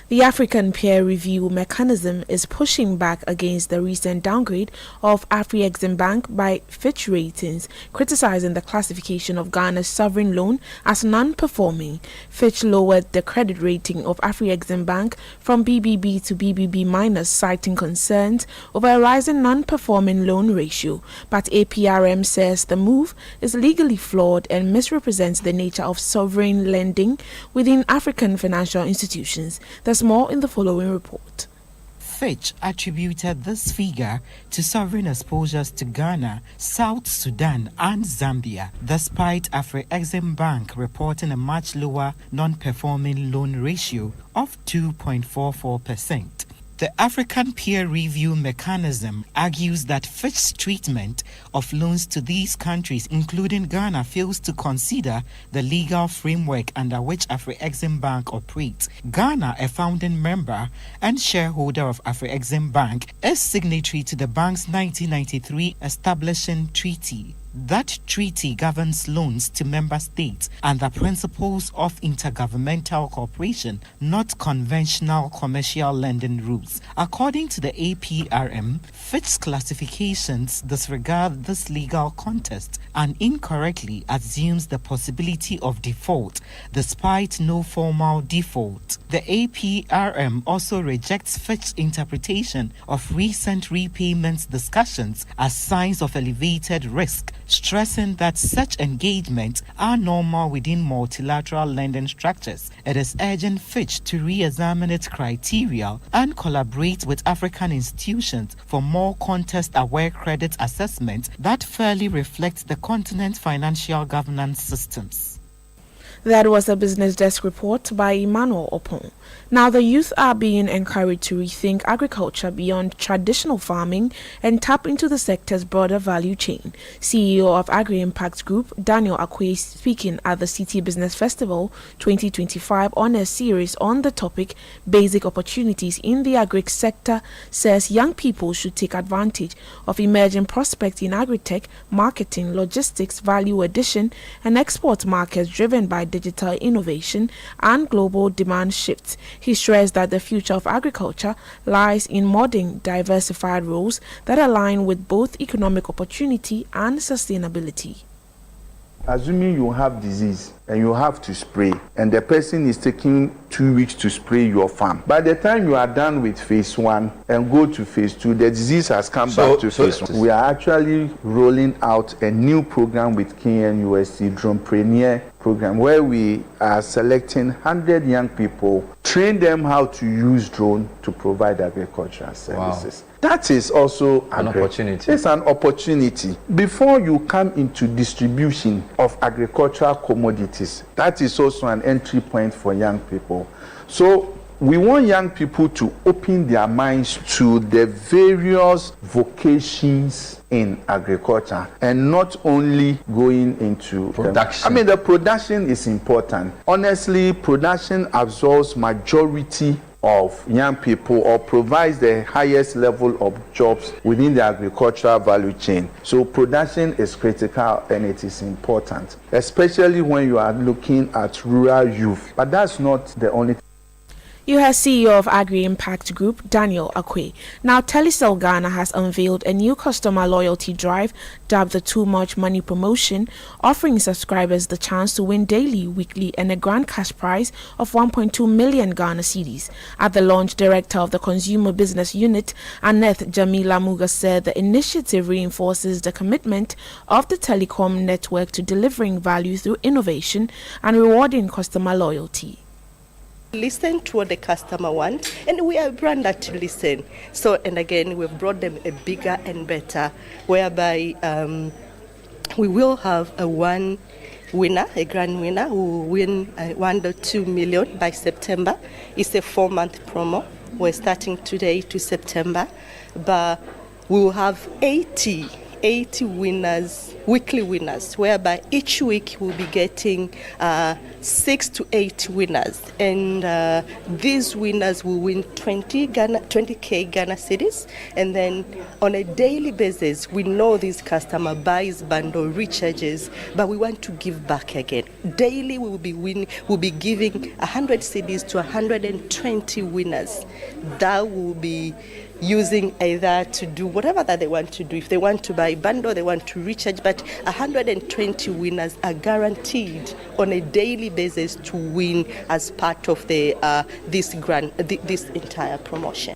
The African peer review mechanism is pushing back against the recent downgrade of Afrexim Bank by Fitch Ratings, criticizing the classification of Ghana's sovereign loan as non-performing. Fitch lowered the credit rating of Afrexim Bank from BBB to BBB-, citing concerns over a rising non-performing loan ratio. But APRM says the move is legally flawed and misrepresents the nature of sovereign lending within African financial institutions. There's more in the following report. Fitch attributed this figure to sovereign exposures to Ghana, South Sudan and Zambia, despite Afrexim Bank reporting a much lower non-performing loan ratio of 2.44%. The African peer review mechanism argues that Fitch's treatment of loans to these countries, including Ghana, fails to consider the legal framework under which Afrexim Bank operates. Ghana, a founding member and shareholder of Afrexim Bank, is signatory to the bank's 1993 establishing treaty. That treaty governs loans to member states and the principles of intergovernmental cooperation, not conventional commercial lending rules. According to the APRM, Fitch's classifications disregard this legal context and incorrectly assumes the possibility of default, despite no formal default. The APRM also rejects Fitch's interpretation of recent repayments discussions as signs of elevated risk, stressing that such engagements are normal within multilateral lending structures. It is urging Fitch to re-examine its criteria and collaborate with African institutions for more context-aware credit assessment that fairly reflects the continent's financial governance systems. That was a Business Desk report by Emmanuel Opon. Now, the youth are being encouraged to rethink agriculture beyond traditional farming and tap into the sector's broader value chain. CEO of Agri Impact Group, Daniel Akwe, speaking at the Citi Business Festival 2025 on a series on the topic Basic Opportunities in the Agri Sector, says young people should take advantage of emerging prospects in agri-tech, marketing, logistics, value addition, and export markets driven by digital innovation and global demand shifts. He stressed that the future of agriculture lies in modern, diversified roles that align with both economic opportunity and sustainability. Assuming you have disease and you have to spray, and the person is taking 2 weeks to spray your farm, by the time you are done with phase 1 and go to phase 2, the disease has come back to phase 1. We are actually rolling out a new program with KNUST, Dronepreneur program, where we are selecting 100 young people, train them how to use drone to provide agricultural services. Wow. That is also an opportunity. It's an opportunity. Before you come into distribution of agricultural commodities, that is also an entry point for young people. So we want young people to open their minds to the various vocations in agriculture and not only going into production. The production is important. Honestly, production absorbs majority of young people or provides the highest level of jobs within the agricultural value chain. So production is critical and it is important, especially when you are looking at rural youth. But that's not the only thing. You heard CEO of Agri Impact Group, Daniel Akwe. Now, Telecel Ghana has unveiled a new customer loyalty drive dubbed the Too Much Money Promotion, offering subscribers the chance to win daily, weekly, and a grand cash prize of 1.2 million Ghana cedis. At the launch, Director of the Consumer Business Unit, Annette Jamila Muga, said the initiative reinforces the commitment of the telecom network to delivering value through innovation and rewarding customer loyalty. Listen to what the customer wants, and we are a brand that to listen. So, and again, we've brought them a bigger and better, whereby we will have a grand winner who will win 1.2 million by September. It's a 4-month promo. We're starting today to September, but we will have 80 winners, weekly winners, whereby each week we'll be getting 6 to 8 winners, and these winners will win 20k Ghana cedis. And then on a daily basis, we know this customer buys bundle recharges, but we want to give back again. Daily we'll be giving 100 cedis to 120 winners that will be using either to do whatever that they want to do. If they want to buy bundle, they want to recharge, but 120 winners are guaranteed on a daily basis to win as part of the this entire promotion.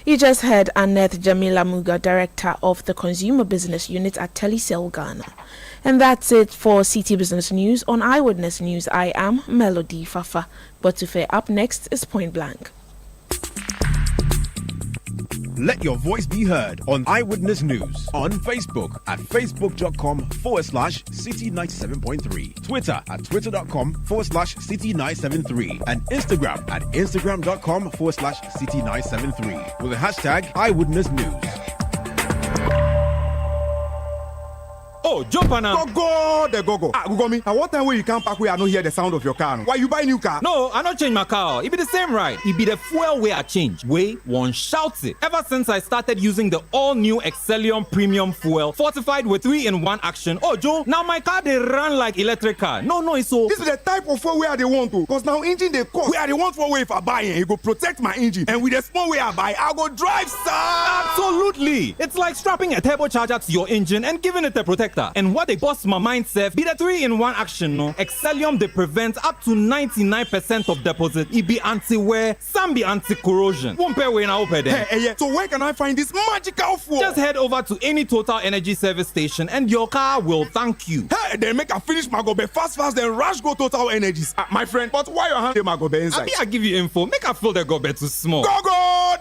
You just heard Annette Jamila Muga, Director of the Consumer Business Unit at Telecel Ghana. And that's it for Citi Business News on Eyewitness News. I am Melody Fafa. But to fair up next is Point Blank. Let your voice be heard on Eyewitness News on Facebook at facebook.com/Citi97.3, Twitter at twitter.com/Citi973, and Instagram at instagram.com/Citi973 with the hashtag Eyewitness News. Oh, jump on Go. Ah, go me. At what time will you come back where I don't hear the sound of your car? Why you buy new car? No, I don't change my car. It be the same ride. It be the fuel way I change. Way one shouts it. Ever since I started using the all-new Excellium Premium Fuel, fortified with 3-in-1 action. Oh, Joe, now my car they run like electric car. No, it's so. This is the type of fuel where they want to. Because now engine they cost. Where they want for way if I buy it, it go protect my engine. And with the small way I buy, I go drive, sir. Absolutely. It's like strapping a turbocharger to your engine and giving it a protector. And what they bust my mind, Seth, be the 3-in-1 action, no? Excellium, they prevent up to 99% of deposit. It be anti-wear, some be anti-corrosion. Won't pay when I open them. Hey, so where can I find this magical fuel? Just head over to any Total Energy service station and your car will thank you. Hey, then make a finish my gobe fast, then rush go Total Energies. My friend, but why your hand my gobe inside? I give you info. Make a fill the gobe too small. Go.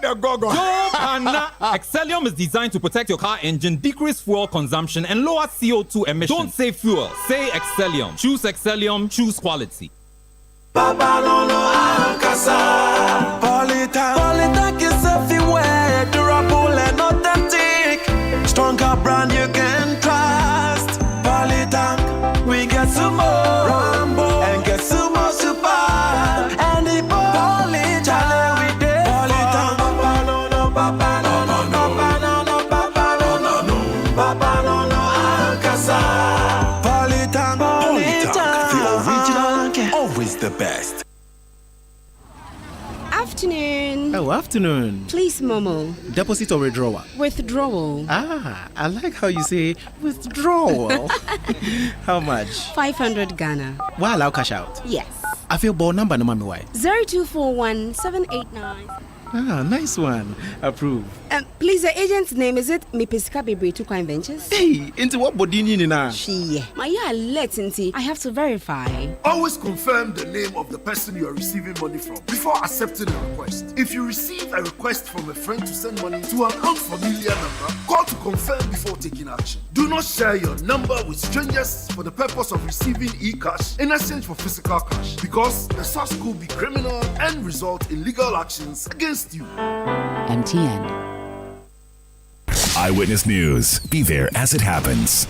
Excellium is designed to protect your car engine, decrease fuel consumption, and lower CO2 emissions. Don't say fuel, say Excellium. Choose Excellium, choose quality. Polytech is everywhere, durable and authentic. Stronger brand you can trust. Polytech, we get some more Rambo and get some more Super. And the Polytech, we did Polytech. Papa no Alcazar. Polytech, the original, always the best. Afternoon. Oh, afternoon. Please, Momo. Deposit or withdrawal? Withdrawal. Ah, I like how you say withdrawal. How much? 500 Ghana. Why allow cash out? Yes. I feel ball number no mami why? 0241 789. Ah, nice one. Approve. Please, the agent's name, is it Mipesika Bebre to Crime Ventures? Hey, into what body you now? She. My alert, I have to verify. Always confirm the name of the person you are receiving money from before accepting a request. If you receive a request from a friend to send money to an unfamiliar number, call to confirm before taking action. Do not share your number with strangers for the purpose of receiving e-cash in exchange for physical cash, because the source could be criminal and result in legal actions against you. MTN. Eyewitness News. Be there as it happens.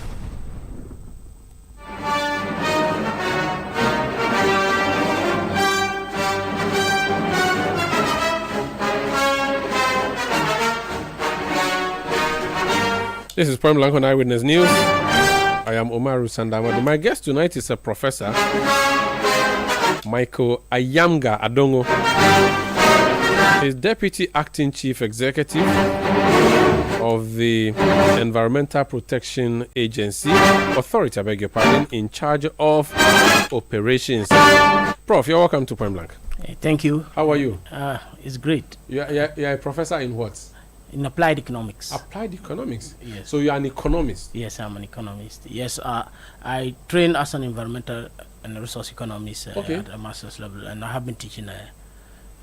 This is Prime Blank on Eyewitness News. I am Omaru Sandamadu. My guest tonight is a Professor Michael Ayamga Adongo. He's Deputy Acting Chief Executive of the Environmental Protection Agency, Authority, I beg your pardon, in charge of operations. Prof, you're welcome to Point Blank. Thank you. How are you? It's great. You're a professor in what? In applied economics. Applied economics? Yes. So you're an economist? Yes, I'm an economist. Yes, I train as an environmental and resource economist at a master's level, and I have been teaching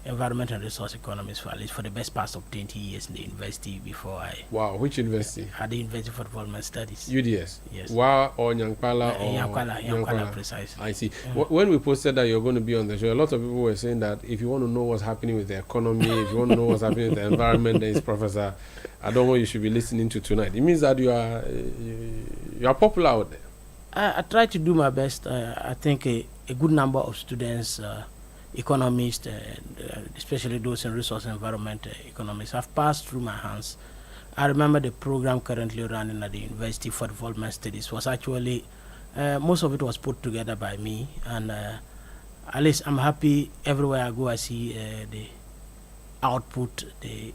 environment and resource economics for at least for the best part of 20 years in the university before I... Wow, which university? At the University for Development Studies. UDS? Yes. Wow, or Nyankpala? Nyankpala, precisely. I see. When we posted that you're going to be on the show, a lot of people were saying that if you want to know what's happening with the economy, if you want to know what's happening with the environment, then it's Professor Adongo you should be listening to tonight. It means that you are popular out there. I try to do my best. I think a good number of students... economists, especially those in resource and environment economics, have passed through my hands. I remember the program currently running at the University for Development Studies was actually, most of it was put together by me, and at least I'm happy everywhere I go I see the output, the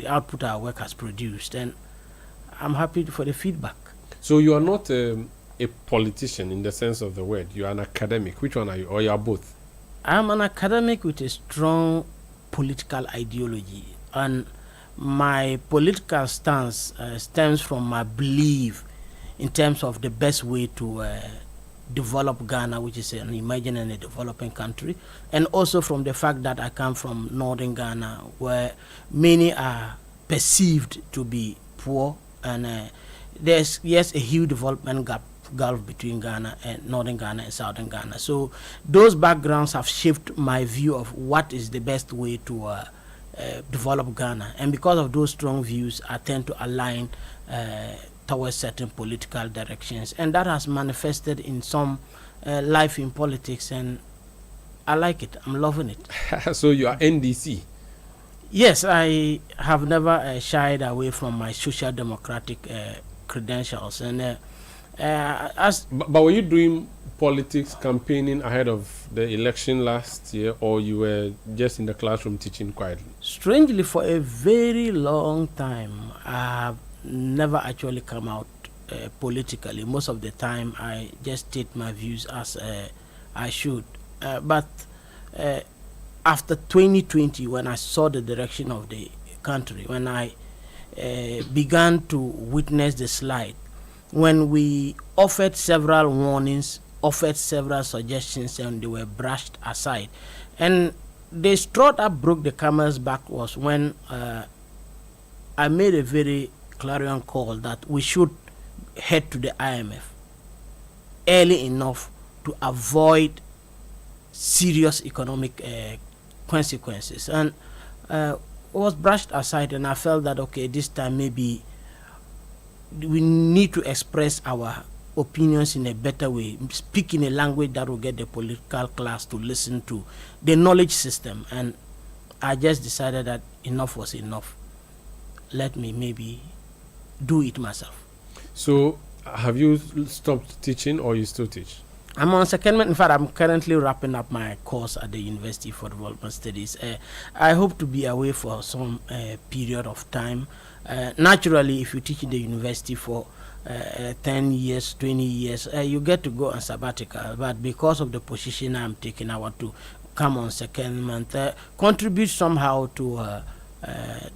output our work has produced, and I'm happy for the feedback. So you are not a politician in the sense of the word. You are an academic. Which one are you? Or you are both? I'm an academic with a strong political ideology, and my political stance stems from my belief in terms of the best way to develop Ghana, which is an emerging and a developing country, and also from the fact that I come from northern Ghana, where many are perceived to be poor, and there's a huge development gulf between Ghana and northern Ghana and southern Ghana. So those backgrounds have shaped my view of what is the best way to develop Ghana, and because of those strong views I tend to align towards certain political directions, and that has manifested in some life in politics, and I like it. I'm loving it. So you are NDC? Yes, I have never shied away from my social democratic credentials, and but were you doing politics campaigning ahead of the election last year, or you were just in the classroom teaching quietly? Strangely, for a very long time, I have never actually come out politically. Most of the time, I just state my views as I should. But after 2020, when I saw the direction of the country, when I began to witness the slide, when we offered several warnings, offered several suggestions, and they were brushed aside, and the straw that broke the camel's back was when I made a very clarion call that we should head to the IMF early enough to avoid serious economic consequences, and was brushed aside. And I felt that, okay, this time maybe we need to express our opinions in a better way, speak in a language that will get the political class to listen to the knowledge system. And I just decided that enough was enough. Let me maybe do it myself. So have you stopped teaching, or you still teach? I'm on secondment. In fact, I'm currently wrapping up my course at the University for Development Studies. I hope to be away for some period of time. Naturally, if you teach in the university for 10 years, 20 years, you get to go on sabbatical. But because of the position I'm taking, I want to come on secondment, contribute somehow to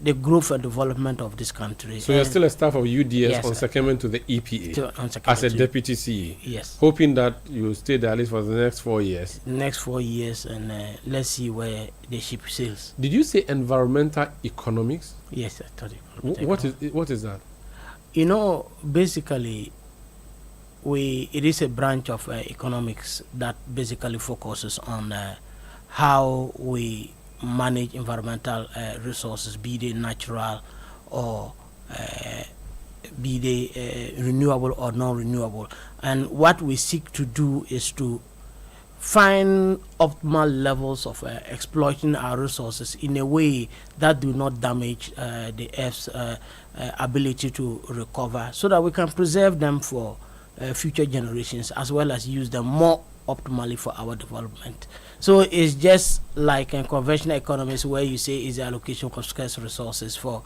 the growth and development of this country. So you're still a staff of UDS, yes, on secondment to the EPA as a deputy CE. Yes. Hoping that you stay there at least for the next 4 years. Next 4 years, and let's see where the ship sails. Did you say environmental economics? Yes, I thought it. What is that? You know, basically, it is a branch of economics that basically focuses on how we manage environmental resources, be they natural or be they renewable or non-renewable. And what we seek to do is to find optimal levels of exploiting our resources in a way that do not damage the Earth's ability to recover, so that we can preserve them for future generations, as well as use them more optimally for our development. So it's just like in conventional economies, where you say is the allocation of scarce resources for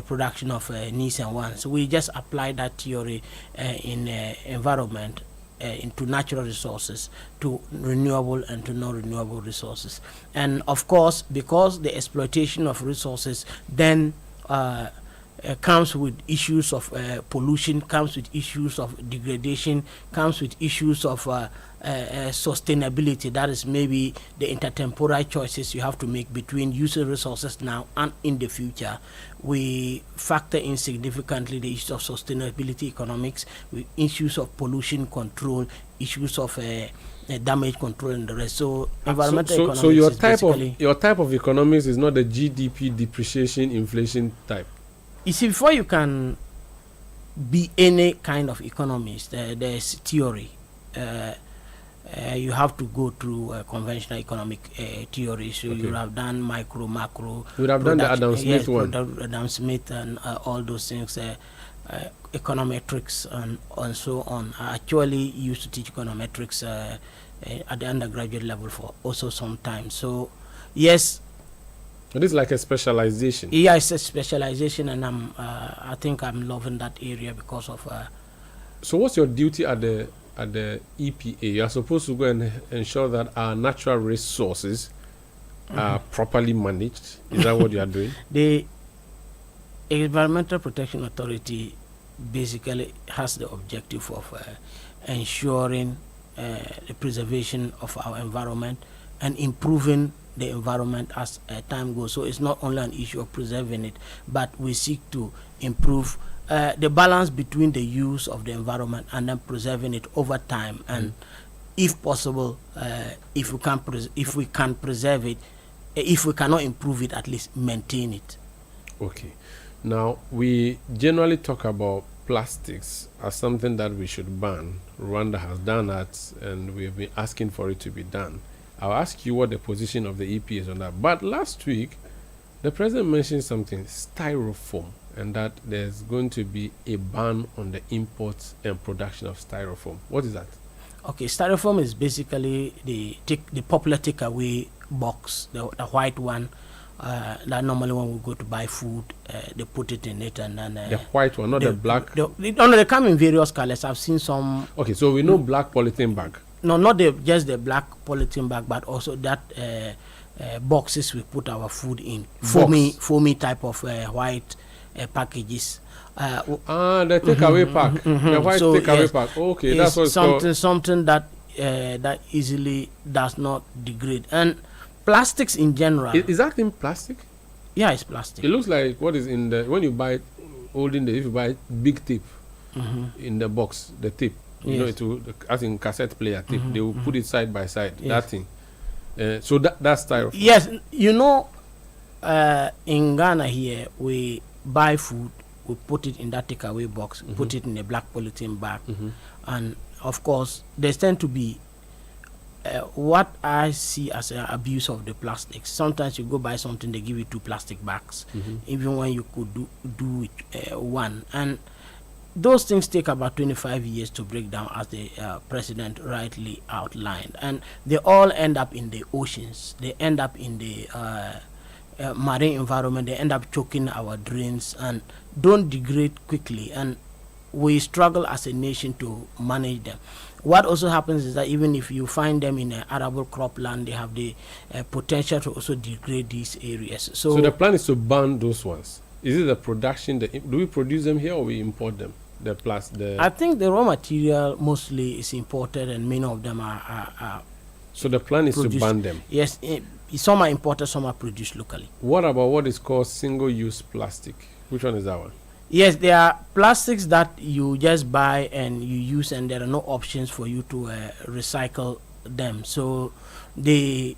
production of needs and wants. We just apply that theory in environment, into natural resources, to renewable and to non-renewable resources. And of course, because the exploitation of resources then comes with issues of pollution, comes with issues of degradation, comes with issues of sustainability. That is maybe the intertemporal choices you have to make between using resources now and in the future. We factor in significantly the issues of sustainability economics, with issues of pollution control, issues of damage control, and the rest. So environmental economics. So your type of economics is not the GDP depreciation inflation type. You see, before you can be any kind of economist, there's theory. You have to go through conventional economic theory. So you would have done micro, macro. You would have done the Adam Smith one. Adam Smith and all those things, econometrics and so on. I actually used to teach econometrics at the undergraduate level for also some time. So, yes. It is like a specialization. Yeah, it's a specialization, and I think I'm loving that area because of. So, what's your duty at the EPA? You're supposed to go and ensure that our natural resources are properly managed. Is that what you are doing? The Environmental Protection Authority basically has the objective of ensuring the preservation of our environment and improving the environment as time goes. So it's not only an issue of preserving it, but we seek to improve the balance between the use of the environment and then preserving it over time. And if possible, if we can preserve it, if we cannot improve it, at least maintain it. Okay. Now, we generally talk about plastics as something that we should ban. Rwanda has done that, and we have been asking for it to be done. I'll ask you what the position of the EP is on that. But last week, the president mentioned something, styrofoam, and that there's going to be a ban on the import and production of styrofoam. What is that? Okay, styrofoam is basically the popular takeaway box, the white one. That normally when we go to buy food, they put it in it, and then the white one, not the black. They come in various colors. I've seen some. Okay, so we know black polythene bag. No, not just the black polythene bag, but also that boxes we put our food in. Foamy type of white packages. The takeaway pack, the white takeaway pack. Okay, that's what it's called. Something that that easily does not degrade. And plastics in general. Is that in plastic? Yeah, it's plastic. It looks like what is in the when you buy if you buy big tape in the box, the tape. You know, it will, as in cassette player tape, they will put it side by side. That thing. So that's styrofoam. Yes, you know, in Ghana here, we buy food, we put it in that takeaway box, put it in a black polythene bag, and of course, there tend to be what I see as an abuse of the plastics. Sometimes you go buy something, they give you 2 plastic bags, even when you could do it one. And those things take about 25 years to break down, as the president rightly outlined. And they all end up in the oceans. They end up in the marine environment. They end up choking our drains and don't degrade quickly. And we struggle as a nation to manage them. What also happens is that even if you find them in an arable cropland, they have the potential to also degrade these areas. So the plan is to ban those ones. Is it the production? Do we produce them here or we import them? I think the raw material mostly is imported, and many of them are so the plan is produced, to ban them? Yes, some are imported, some are produced locally. What about what is called single-use plastic? Which one is that one? Yes, there are plastics that you just buy and you use, and there are no options for you to recycle them. So the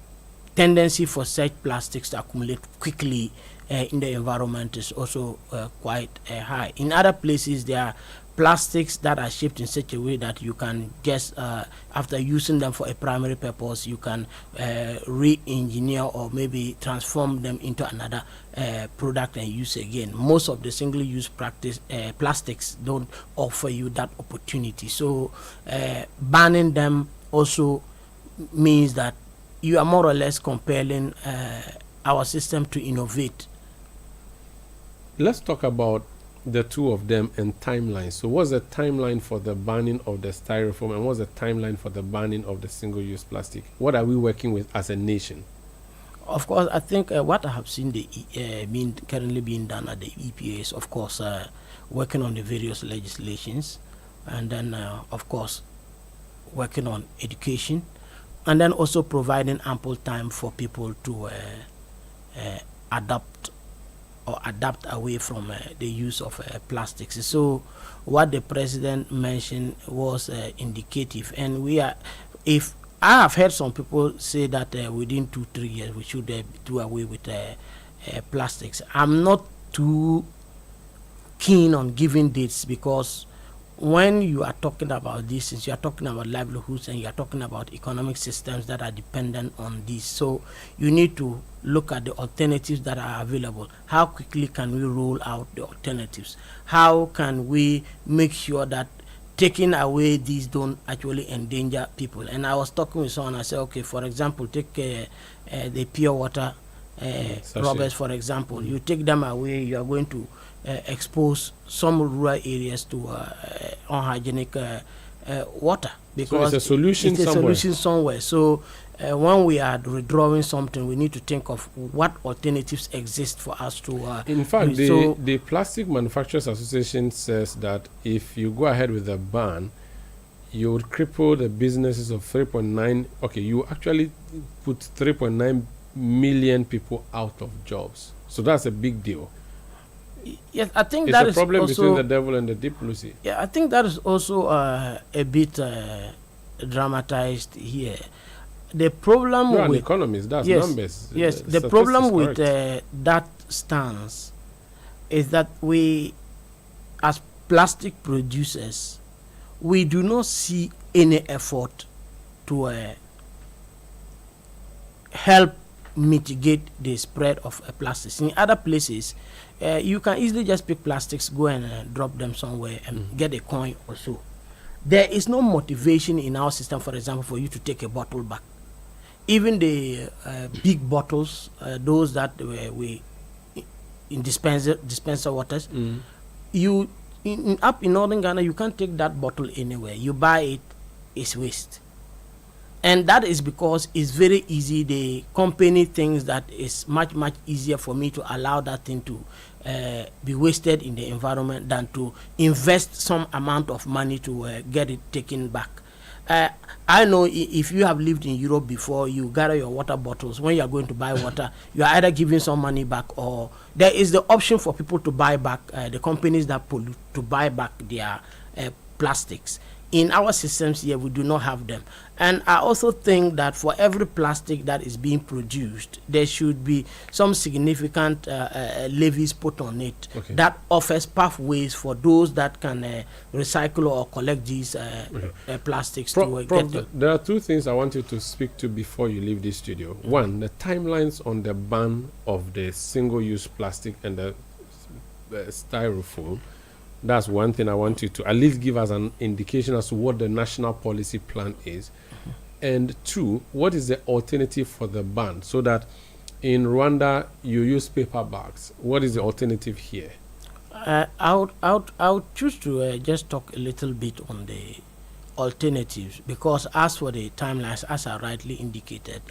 tendency for such plastics to accumulate quickly in the environment is also quite high. In other places, there are plastics that are shaped in such a way that you can just, after using them for a primary purpose, you can re-engineer or maybe transform them into another product and use again. Most of the single-use plastics don't offer you that opportunity. So banning them also means that you are more or less compelling our system to innovate. Let's talk about the two of them and timelines. So what's the timeline for the banning of the styrofoam, and what's the timeline for the banning of the single-use plastic? What are we working with as a nation? Of course, I think what I have seen currently being done at the EPA is, of course, working on the various legislations, and then, of course, working on education, and then also providing ample time for people to adapt away from the use of plastics. So what the president mentioned was indicative, and if I have heard some people say that within 2-3 years we should do away with plastics. I'm not too keen on giving dates, because when you are talking about these things, you are talking about livelihoods, and you are talking about economic systems that are dependent on this. So you need to look at the alternatives that are available. How quickly can we roll out the alternatives? How can we make sure that taking away these don't actually endanger people? And I was talking with someone, I said, okay, for example, take the pure water rubbers, for example. You take them away, you are going to expose some rural areas to unhygienic water, because so it's a solution somewhere. So when we are withdrawing something, we need to think of what alternatives exist for us to in fact, the Plastic Manufacturers Association says that if you go ahead with a ban, you would cripple the businesses of 3.9. Okay, you actually put 3.9 million people out of jobs. So that's a big deal. Yes, I think it's that a is problem also, between the devil and the deep blue sea. Yeah, I think that is also a bit dramatized here. The problem with an economist, that's numbers. Yes, the problem with that stance is that we, as plastic producers, we do not see any effort to help mitigate the spread of plastics. In other places, you can easily just pick plastics, go and drop them somewhere and get a coin or so. There is no motivation in our system, for example, for you to take a bottle back. Even the big bottles, those that we in dispenser waters, you up in northern Ghana, you can't take that bottle anywhere. You buy it, it's waste. And that is because it's very easy. The company thinks that it's much easier for me to allow that thing to be wasted in the environment than to invest some amount of money to get it taken back. I know if you have lived in Europe before, you gather your water bottles. When you are going to buy water, you are either giving some money back, or there is the option for people to buy back, the companies that pollute, to buy back their plastics. In our systems here, we do not have them. And I also think that for every plastic that is being produced, there should be some significant levies put on it that offers pathways for those that can recycle or collect these plastics. There are two things I want you to speak to before you leave this studio. One, the timelines on the ban of the single-use plastic and the styrofoam. That's one thing I want you to at least give us an indication as to what the national policy plan is. And two, what is the alternative for the ban? So that in Rwanda you use paper bags. What is the alternative here? I'll choose to just talk a little bit on the alternatives, because as for the timelines, as I rightly indicated,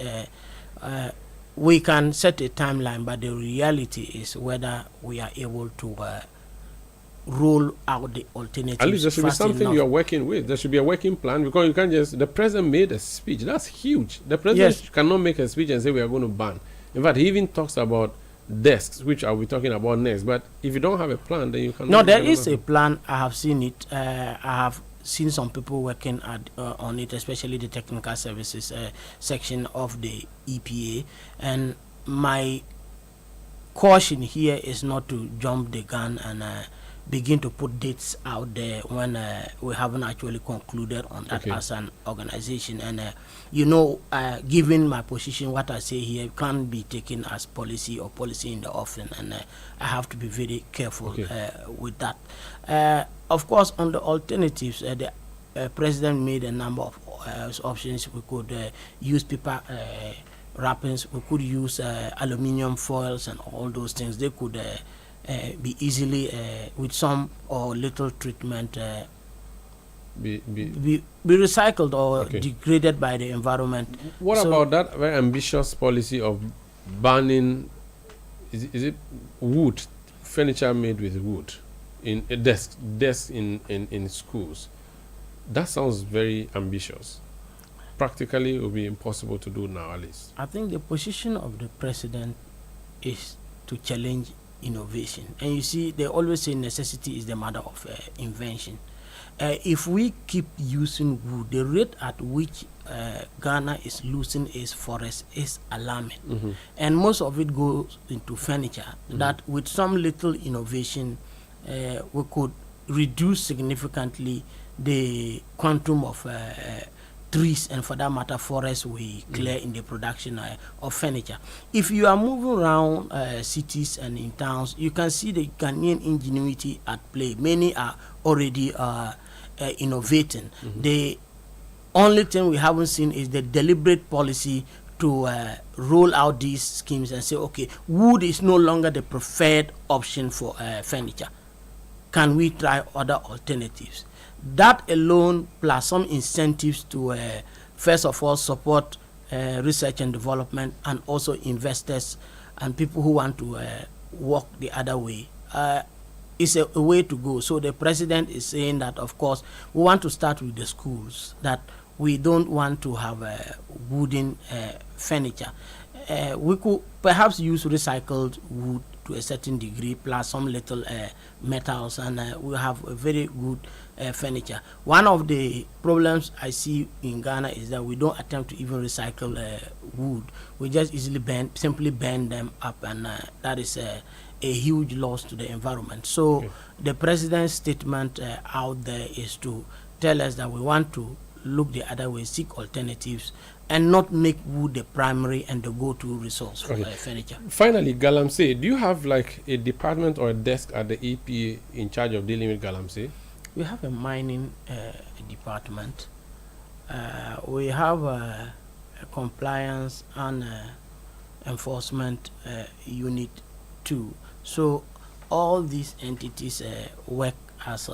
we can set a timeline, but the reality is whether we are able to roll out the alternatives. At least there should be something you are working with. There should be a working plan, because you can't just. The president made a speech. That's huge. The president cannot make a speech and say we are going to ban. In fact, he even talks about desks, which I will be talking about next. But if you don't have a plan, then you cannot. No, there is a plan. I have seen it. I have seen some people working on it, especially the technical services section of the EPA. And my caution here is not to jump the gun and begin to put dates out there when we haven't actually concluded on that as an organization. And given my position, what I say here can't be taken as policy or policy in the offing, and I have to be very careful with that. Of course, on the alternatives, the president made a number of options. We could use paper wrappings, we could use aluminium foils and all those things. They could be easily with some or little treatment be recycled or degraded by the environment. What about that very ambitious policy of banning is it wood, furniture made with wood in desks in schools? That sounds very ambitious. Practically it will be impossible to do now, at least. I think the position of the president is to challenge innovation, and you see they always say necessity is the mother of invention. If we keep using wood, the rate at which Ghana is losing its forest is alarming, and most of it goes into furniture. That with some little innovation we could reduce significantly the quantum of trees, and for that matter forests we clear in the production of furniture. If you are moving around cities and in towns, you can see the Ghanaian ingenuity at play. Many are already innovating. The only thing we haven't seen is the deliberate policy to roll out these schemes and say, okay, wood is no longer the preferred option for furniture. Can we try other alternatives? That alone, plus some incentives to first of all support research and development, and also investors and people who want to walk the other way, is a way to go. So the president is saying that, of course, we want to start with the schools, that we don't want to have wooden furniture. We could perhaps use recycled wood to a certain degree, plus some little metals, and we have a very good furniture. One of the problems I see in Ghana is that we don't attempt to even recycle wood. We just simply burn them up, and that is a huge loss to the environment. So the president's statement out there is to tell us that we want to look the other way, seek alternatives, and not make wood the primary and the go-to resource for furniture. Finally, Galamsey, do you have like a department or a desk at the EPA in charge of dealing with Galamsey? We have a mining department. We have a compliance and enforcement unit too. So all these entities work as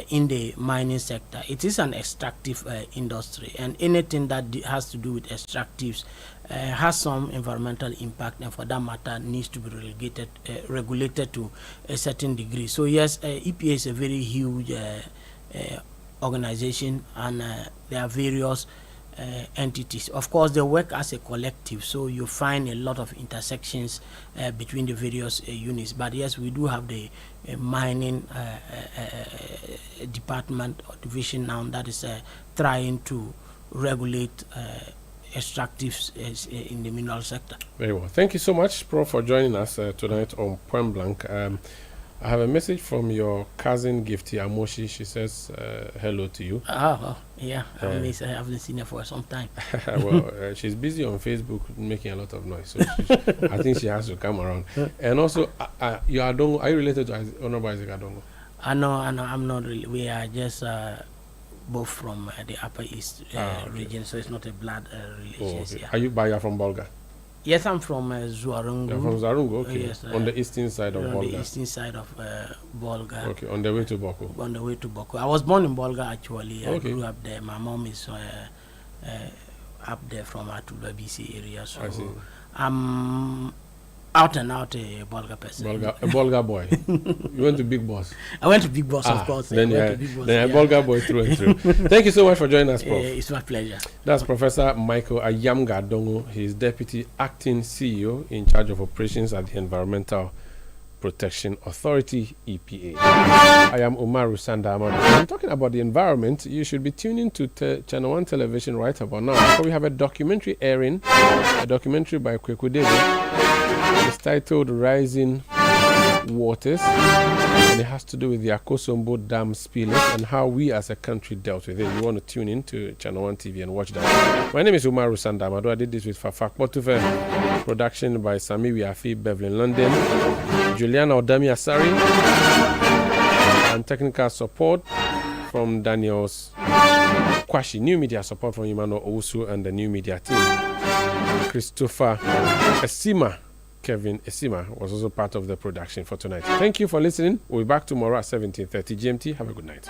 in the mining sector. It is an extractive industry, and anything that has to do with extractives has some environmental impact, and for that matter needs to be regulated to a certain degree. So yes, EPA is a very huge organization, and there are various entities. Of course, they work as a collective, so you find a lot of intersections between the various units. But yes, we do have the mining department or division now that is trying to regulate extractives in the mineral sector. Very well. Thank you so much, Prof, for joining us tonight on Point Blank. I have a message from your cousin Gifty Amoshi. She says hello to you. Yeah. I haven't seen her for some time. Well, she's busy on Facebook making a lot of noise, so I think she has to come around. And also, you Adongo, are you related to Honorable Isaac Adongo? No, I'm not really. We are just both from the Upper East region, so it's not a blood relation. Are you from Bolga? Yes, I'm from Zuarungu. You're from Zuarungu, okay. Yes, on the eastern side of Bolga. On the eastern side of Bolga. Okay, on the way to Boko. On the way to Boko. I was born in Bolga, actually. I grew up there. My mom is up there from Atula BC area. So I see. I'm out and out a Bolga person. A Bolga boy. You went to Big Boss? I went to Big Boss, of course. Then you're a Bolga boy through and through. Thank you so much for joining us, Prof. It's my pleasure. That's Professor Michael Ayamga Adongo. He's Deputy Acting CEO in charge of operations at the Environmental Protection Authority, EPA. I am Umaru Sanda Amadu. I'm talking about the environment. You should be tuning to Channel 1 Television right about now. So we have a documentary airing, a documentary by Kweku David. It's titled Rising Waters, and it has to do with the Akosombo Dam spillage and how we as a country dealt with it. You want to tune in to Channel 1 TV and watch that. My name is Umaru Sanda Amadu. I did this with Fafak Potufe. Production by Sami Wiafi, Beverly London, Juliana Odami Asari, and technical support from Daniels Kwashi. New media support from Emmanuel Owusu and the new media team. Christopher Esima, Kevin Esima was also part of the production for tonight. Thank you for listening. We'll be back tomorrow at 17:30 GMT. Have a good night.